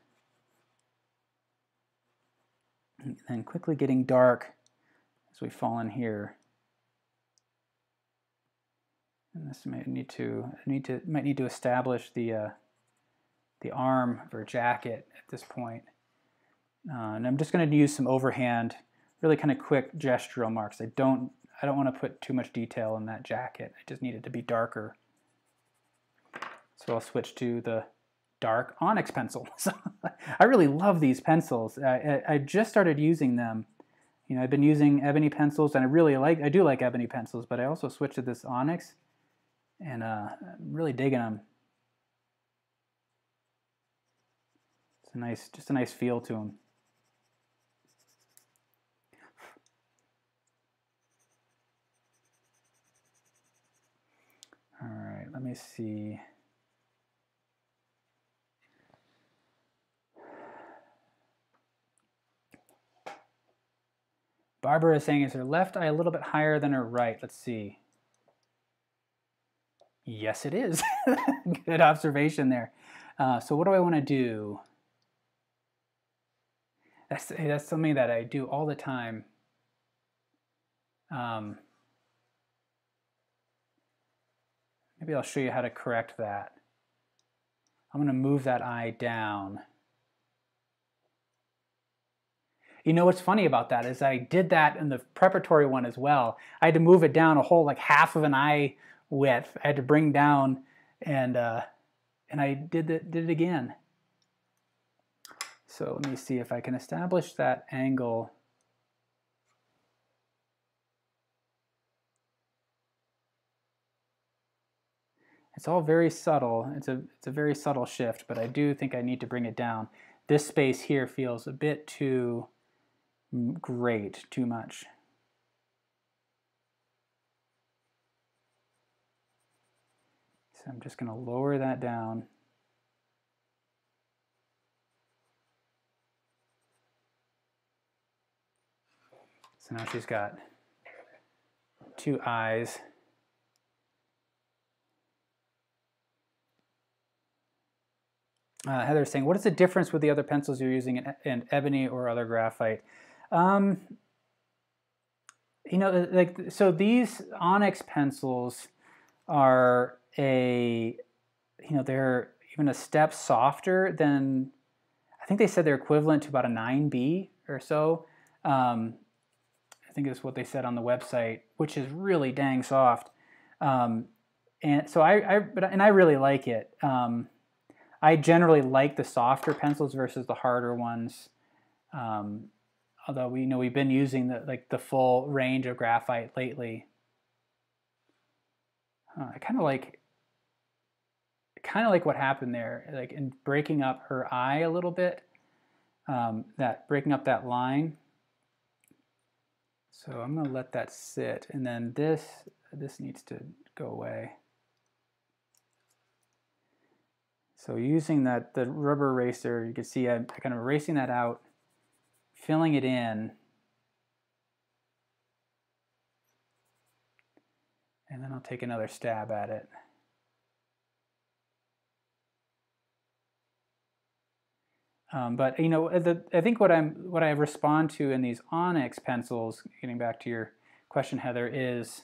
And then quickly getting dark as we fall in here. And this might need to establish the arm or jacket at this point. And I'm just going to use some overhand, really kind of quick gestural marks. I don't want to put too much detail in that jacket. I just need it to be darker. So I'll switch to the dark Onyx pencil. So I really love these pencils. I just started using them. You know, I've been using ebony pencils, and I do like ebony pencils, but I also switched to this Onyx, and I'm really digging them. It's just a nice feel to them. All right, let me see. Barbara is saying, is her left eye a little bit higher than her right? Let's see. Yes, it is. Good observation there. So what do I want to do? That's something that I do all the time. Maybe I'll show you how to correct that. I'm going to move that eye down. You know what's funny about that is I did that in the preparatory one as well. I had to move it down a whole like half of an eye width. I had to bring down, and I did it again. So let me see if I can establish that angle. It's all very subtle. It's a very subtle shift, but I do think I need to bring it down. This space here feels a bit too great, too much. So I'm just going to lower that down. So now she's got two eyes. Heather's saying, what is the difference with the other pencils you're using in ebony or other graphite? You know, so these Onyx pencils are they're even a step softer than, I think they said they're equivalent to about a 9B or so. I think that's what they said on the website, which is really dang soft. And so I really like it. I generally like the softer pencils versus the harder ones. Although we've been using the full range of graphite lately. I kind of like what happened there, like in breaking up her eye a little bit. Breaking up that line. So I'm going to let that sit, and then this needs to go away. So using the rubber eraser, you can see I'm kind of erasing that out, filling it in, and then I'll take another stab at it. But you know, I think what I respond to in these Onyx pencils, getting back to your question, Heather, is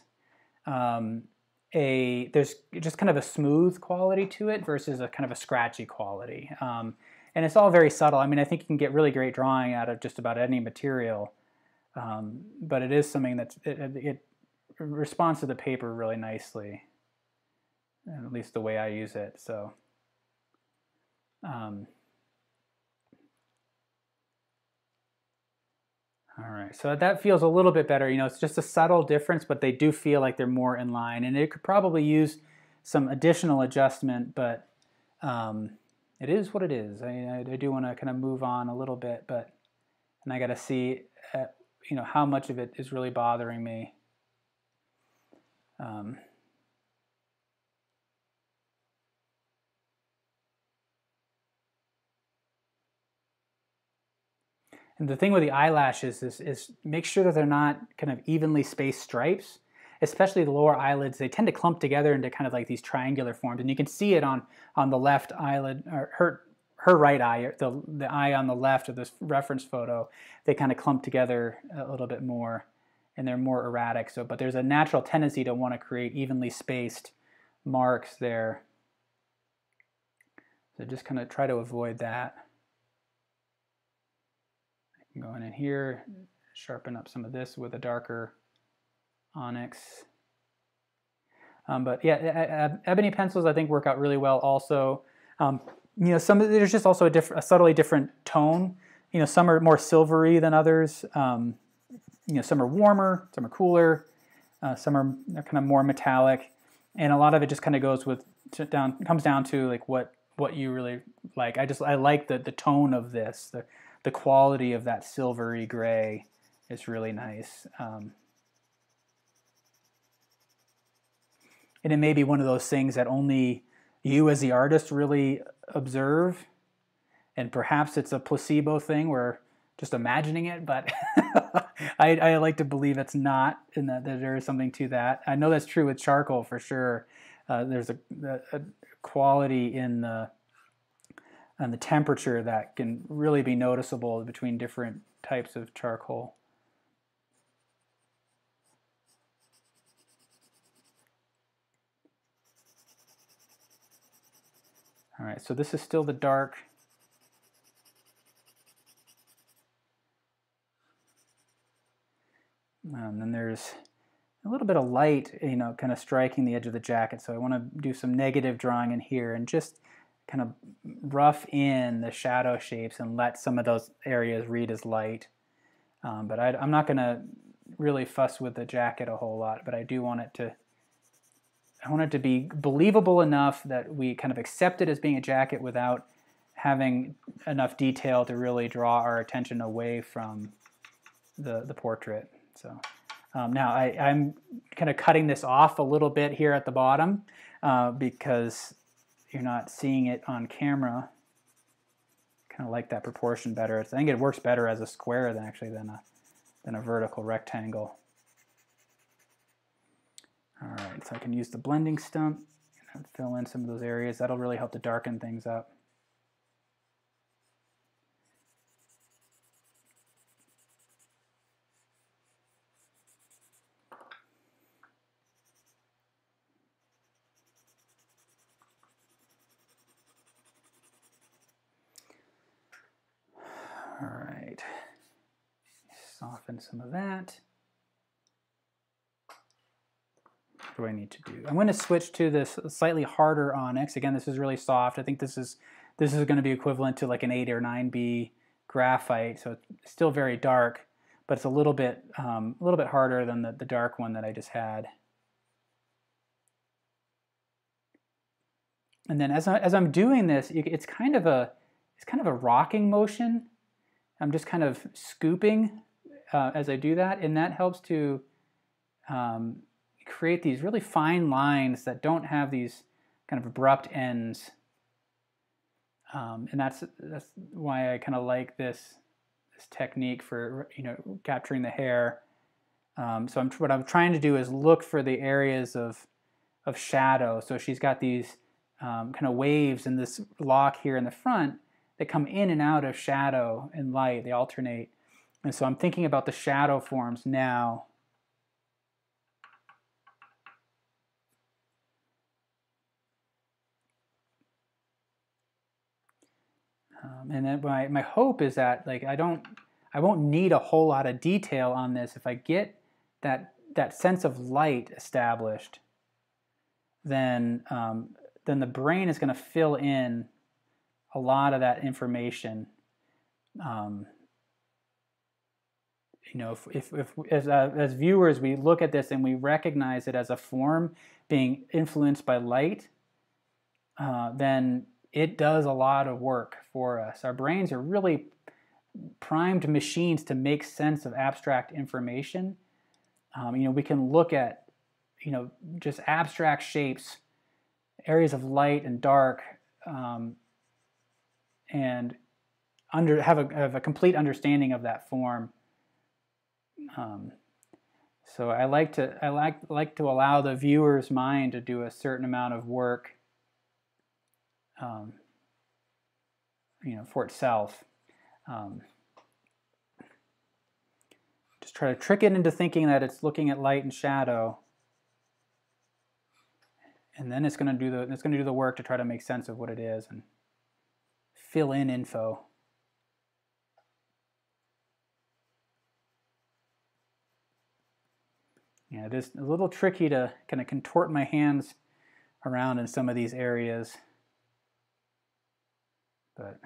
there's just kind of a smooth quality to it versus a kind of a scratchy quality. And it's all very subtle. I mean, I think you can get really great drawing out of just about any material, but it is something that it responds to the paper really nicely, at least the way I use it. So. All right, so that feels a little bit better. You know, it's just a subtle difference, but they do feel like they're more in line. And it could probably use some additional adjustment, but it is what it is. I do want to kind of move on a little bit, and I got to see, you know, how much of it is really bothering me. And the thing with the eyelashes is make sure that they're not kind of evenly spaced stripes, especially the lower eyelids. They tend to clump together into kind of like these triangular forms. And you can see it on the left eyelid, or her right eye, the eye on the left of this reference photo. They kind of clump together a little bit more, and they're more erratic. So, but there's a natural tendency to want to create evenly spaced marks there. So just kind of try to avoid that. Going in here, sharpen up some of this with a darker Onyx. But yeah, ebony pencils I think work out really well also. You know, there's just also a subtly different tone. You know, some are more silvery than others. You know, some are warmer, some are cooler, some are kind of more metallic, and a lot of it just kind of goes comes down to like what you really like. I like the tone of this. The quality of that silvery gray is really nice. And it may be one of those things that only you as the artist really observe, and perhaps it's a placebo thing where just imagining it, but I like to believe it's not, and that there is something to that. I know that's true with charcoal for sure. There's a quality in the temperature that can really be noticeable between different types of charcoal. All right, so this is still the dark. And then there's a little bit of light, you know, kind of striking the edge of the jacket. So I want to do some negative drawing in here and just kind of rough in the shadow shapes and let some of those areas read as light. But I'm not going to really fuss with the jacket a whole lot, but I do want it to be believable enough that we kind of accept it as being a jacket without having enough detail to really draw our attention away from the portrait. So now I'm kind of cutting this off a little bit here at the bottom because you're not seeing it on camera. Kind of like that proportion better. I think it works better as a square than a vertical rectangle. All right, so I can use the blending stump and fill in some of those areas. That'll really help to darken things up. All right, soften some of that. What do I need to do? I'm going to switch to this slightly harder Onyx. Again, this is really soft. I think this is going to be equivalent to like an 8 or 9B graphite, so it's still very dark, but it's a little bit harder than the dark one that I just had. And then as I'm doing this, it's kind of a rocking motion. I'm just kind of scooping as I do that, and that helps to create these really fine lines that don't have these kind of abrupt ends. And that's why I kind of like this technique for, you know, capturing the hair. So what I'm trying to do is look for the areas of shadow. So she's got these kind of waves in this lock here in the front that come in and out of shadow and light. They alternate. And so I'm thinking about the shadow forms now. And then my hope is that like I won't need a whole lot of detail on this. If I get that sense of light established, then the brain is going to fill in a lot of that information. You know, if as viewers we look at this and we recognize it as a form being influenced by light, then it does a lot of work for us. Our brains are really primed machines to make sense of abstract information. We can look at, just abstract shapes, areas of light and dark, and have a complete understanding of that form. So I like to allow the viewer's mind to do a certain amount of work, for itself. Just try to trick it into thinking that it's looking at light and shadow, and then it's going to do the work to try to make sense of what it is and fill in info. Yeah, it is a little tricky to kind of contort my hands around in some of these areas, but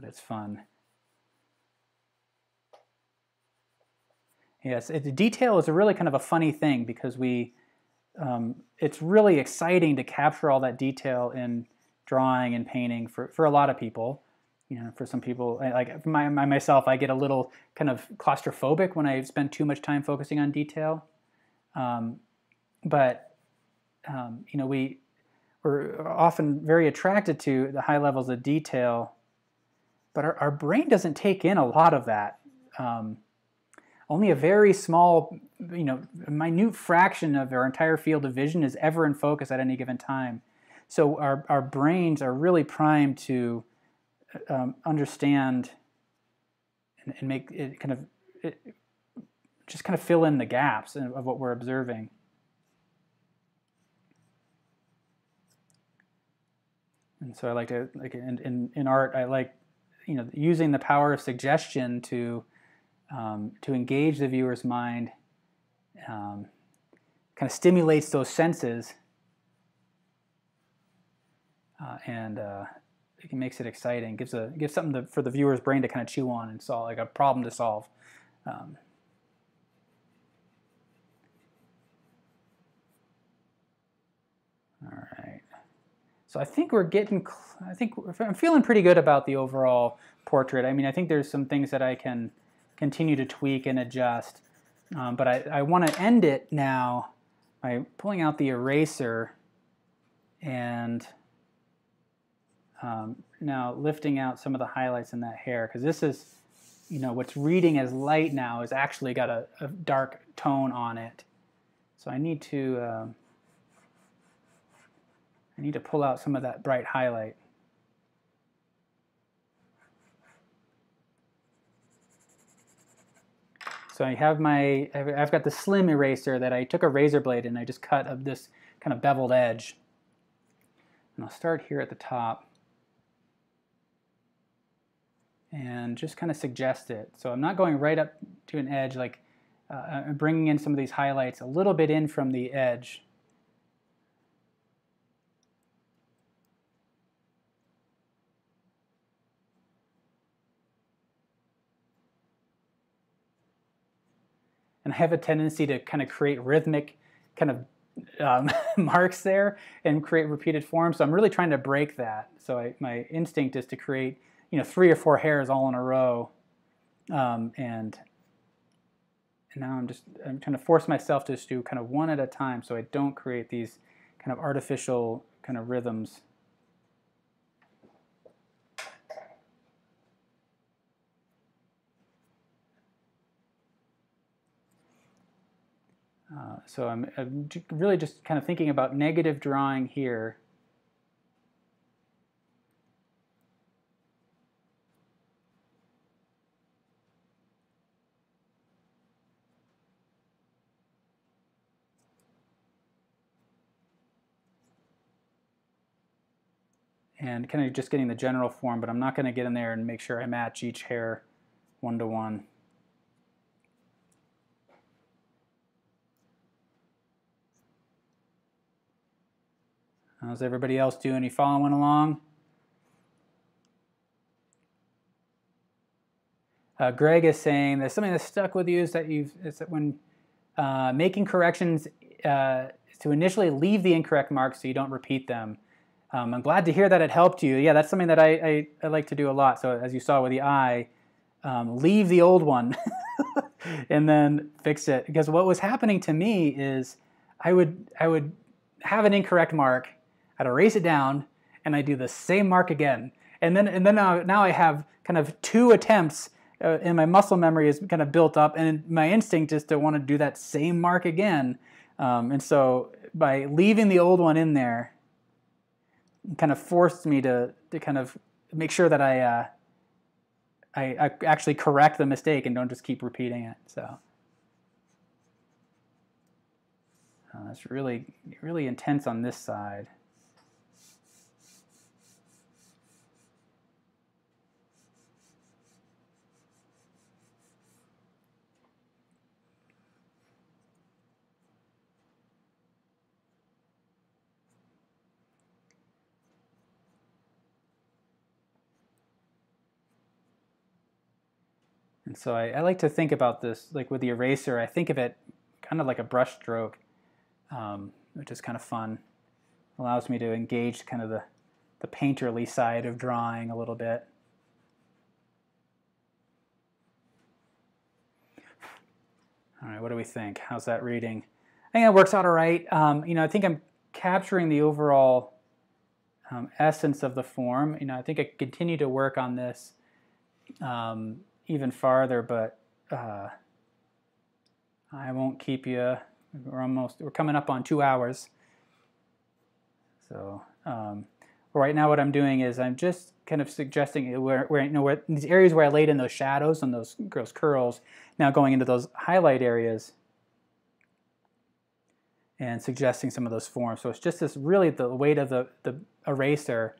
it's fun. Yes, detail is a really kind of a funny thing because it's really exciting to capture all that detail in drawing and painting for a lot of people. For some people, like myself, I get a little kind of claustrophobic when I spend too much time focusing on detail. We're often very attracted to the high levels of detail, but our brain doesn't take in a lot of that. Only a very small, minute fraction of our entire field of vision is ever in focus at any given time. So our brains are really primed to understand and make it just kind of fill in the gaps of what we're observing. And so I like to, in art, I like, using the power of suggestion to engage the viewer's mind, kind of stimulates those senses, and it makes it exciting. Gives something for the viewer's brain to kind of chew on and solve, like a problem to solve. All right. So I think I'm feeling pretty good about the overall portrait. I mean, I think there's some things that I can continue to tweak and adjust, but I want to end it now by pulling out the eraser and now lifting out some of the highlights in that hair, because this is, what's reading as light now has actually got a dark tone on it. So I need to pull out some of that bright highlight. So I've got the slim eraser that I took a razor blade and I just cut of this kind of beveled edge. And I'll start here at the top and just kind of suggest it. So I'm not going right up to an edge, like I'm bringing in some of these highlights a little bit in from the edge. And I have a tendency to kind of create rhythmic kind of marks there and create repeated forms. So I'm really trying to break that. So my instinct is to create 3 or 4 hairs all in a row, and now I'm trying to force myself to just do kind of one at a time, so I don't create these kind of artificial kind of rhythms. So I'm really just kind of thinking about negative drawing here. And kind of just getting the general form, but I'm not going to get in there and make sure I match each hair one-to-one. How's everybody else doing? You following along? Greg is saying there's something that stuck with you is that when making corrections to initially leave the incorrect marks so you don't repeat them. I'm glad to hear that it helped you. Yeah, that's something that I like to do a lot. So as you saw with the eye, leave the old one and then fix it. Because what was happening to me is I would have an incorrect mark, I'd erase it down, and I do the same mark again. And then now I have kind of 2 attempts, and my muscle memory is kind of built up, and my instinct is to want to do that same mark again. And so by leaving the old one in there, it kind of forced me to kind of make sure that I actually correct the mistake and don't just keep repeating it. So that's really intense on this side. And so I like to think about this, like with the eraser, I think of it kind of like a brush stroke, which is kind of fun. Allows me to engage kind of the painterly side of drawing a little bit. All right, what do we think? How's that reading? I think it works out all right. I think I'm capturing the overall essence of the form. I think I could continue to work on this even farther, but I won't keep you. We're coming up on 2 hours. So right now what I'm doing is I'm just kind of suggesting where these areas where I laid in those shadows and those curls, now going into those highlight areas and suggesting some of those forms. So it's just this really the weight of the eraser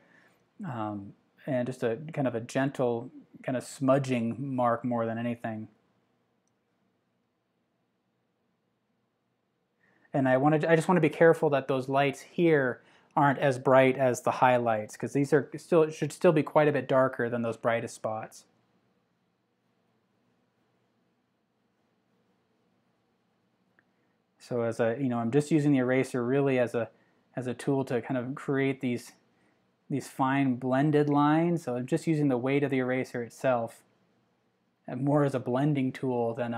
and just a kind of a gentle kind of smudging mark more than anything. And I just want to be careful that those lights here aren't as bright as the highlights, because these should still be quite a bit darker than those brightest spots. So I'm just using the eraser really as a tool to kind of create these fine blended lines. So I'm just using the weight of the eraser itself more as a blending tool than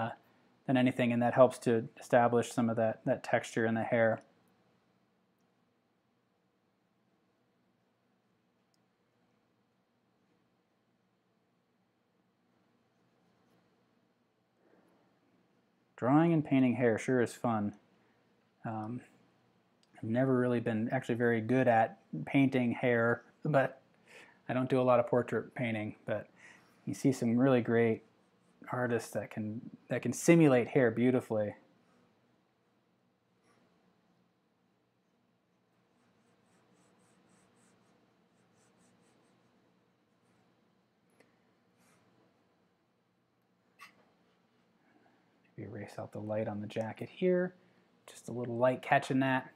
anything, and that helps to establish some of that texture in the hair. Drawing and painting hair sure is fun. I've never really been actually very good at painting hair, but I don't do a lot of portrait painting. But you see some really great artists that can simulate hair beautifully. Maybe erase out the light on the jacket here. Just a little light catching that.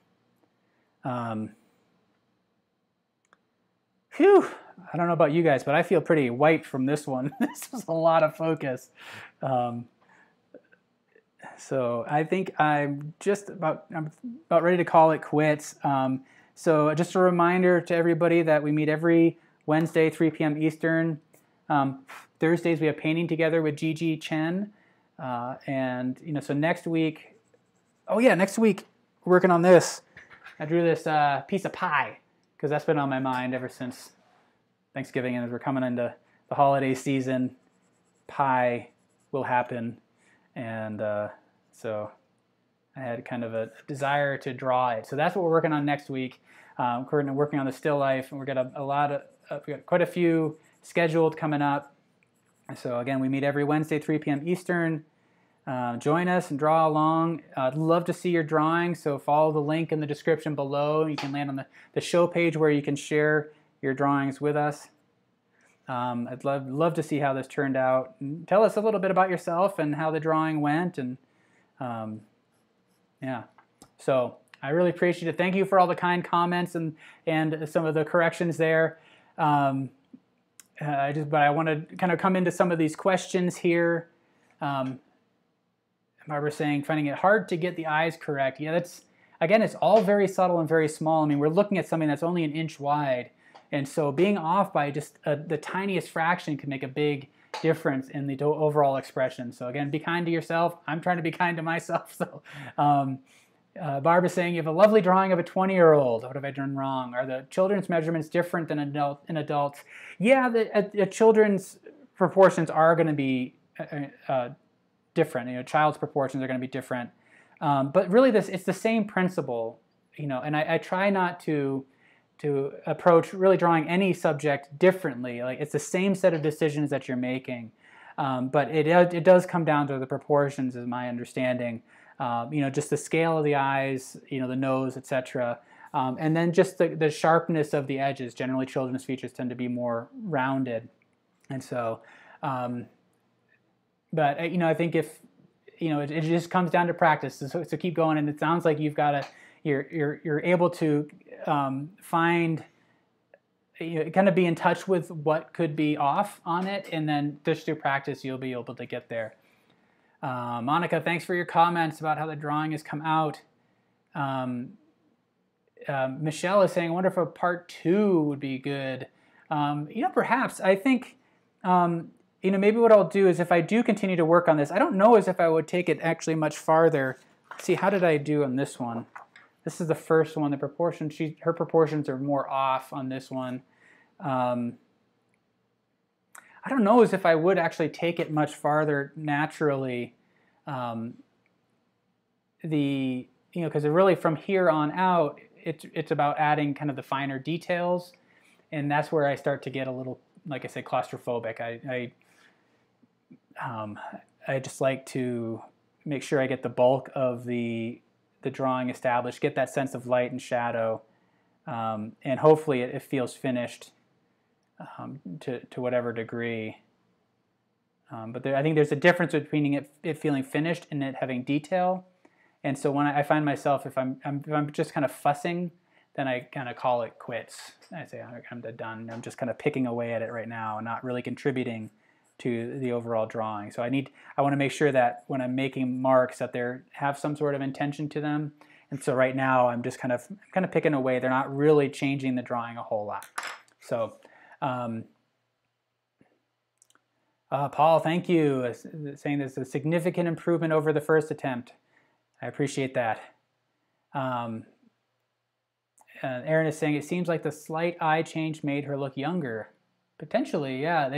Phew! I don't know about you guys, but I feel pretty wiped from this one. This was a lot of focus. So I think I'm about ready to call it quits. So just a reminder to everybody that we meet every Wednesday, 3 p.m. Eastern. Thursdays we have painting together with Gigi Chen. And so next week, next week we're working on this. I drew this piece of pie because that's been on my mind ever since Thanksgiving, and as we're coming into the holiday season, pie will happen, and so I had kind of a desire to draw it. So that's what we're working on next week. We're working on the still life, and we've got we got quite a few scheduled coming up. So again, we meet every Wednesday, 3 p.m. Eastern. Join us and draw along. I'd love to see your drawings, so follow the link in the description below. You can land on the show page where you can share your drawings with us. I'd love to see how this turned out. And tell us a little bit about yourself and how the drawing went. And yeah, so I really appreciate it. Thank you for all the kind comments and some of the corrections there. But I want to kind of come into some of these questions here. Barbara saying, finding it hard to get the eyes correct. Yeah, again, it's all very subtle and very small. I mean, we're looking at something that's only an inch wide. And so being off by just the tiniest fraction can make a big difference in the overall expression. So again, be kind to yourself. I'm trying to be kind to myself. So Barb is saying, you have a lovely drawing of a 20-year-old. What have I done wrong? Are the children's measurements different than adults? Yeah, the children's proportions are going to be different. Child's proportions are going to be different. But really, it's the same principle. And I try not to approach really drawing any subject differently. Like, it's the same set of decisions that you're making. But it does come down to the proportions, is my understanding. Just the scale of the eyes, the nose, etc. And then just the sharpness of the edges. Generally, children's features tend to be more rounded. And so, but I think if, it just comes down to practice. So keep going. And it sounds like you're able to find, kind of be in touch with what could be off on it. And then just through practice, you'll be able to get there. Monica, thanks for your comments about how the drawing has come out. Michelle is saying, I wonder if a part 2 would be good. Perhaps. I think, maybe what I'll do is, if I do continue to work on this, I don't know as if I would take it actually much farther. Let's see, how did I do on this one? This is the first one. The proportion, her proportions are more off on this one. I don't know as if I would actually take it much farther naturally. Because really from here on out, it's about adding kind of the finer details, and that's where I start to get a little, like I said, claustrophobic. I just like to make sure I get the bulk of the drawing established, get that sense of light and shadow, and hopefully it feels finished. To whatever degree, but I think there's a difference between it feeling finished and it having detail. And so when I find myself, if I'm just kind of fussing, then I kind of call it quits. I say I'm done. I'm just kind of picking away at it right now and not really contributing to the overall drawing. So I want to make sure that when I'm making marks that they have some sort of intention to them. And so right now I'm just kind of picking away. They're not really changing the drawing a whole lot. So. Paul, thank you, saying there's a significant improvement over the first attempt. I appreciate that. Aaron is saying, it seems like the slight eye change made her look younger. Potentially, yeah.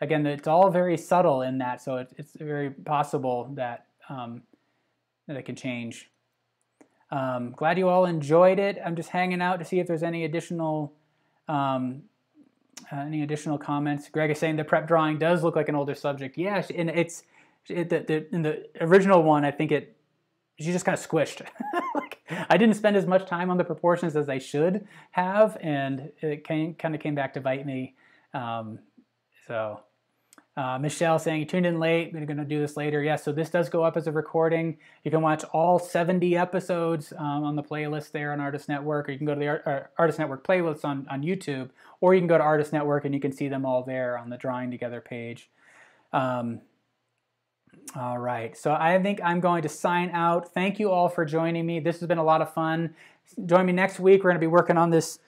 Again, it's all very subtle in that, so it's very possible that, that it can change. Glad you all enjoyed it. I'm just hanging out to see if there's any additional comments. Greg is saying the prep drawing does look like an older subject. Yeah, and in the original one, I think she just kind of squished. I didn't spend as much time on the proportions as I should have, and it kind of came back to bite me. Michelle saying, you tuned in late, we're going to do this later. Yes, so this does go up as a recording. You can watch all 70 episodes on the playlist there on Artist Network, or you can go to the Artist Network playlist on YouTube, or you can go to Artist Network and you can see them all there on the Drawing Together page. All right, so I think I'm going to sign out. Thank you all for joining me. This has been a lot of fun. Join me next week. We're going to be working on this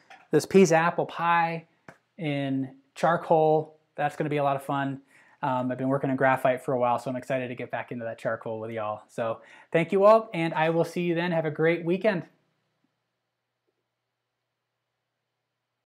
piece of apple pie in charcoal. That's going to be a lot of fun. I've been working on graphite for a while, so I'm excited to get back into that charcoal with y'all. So thank you all, and I will see you then. Have a great weekend.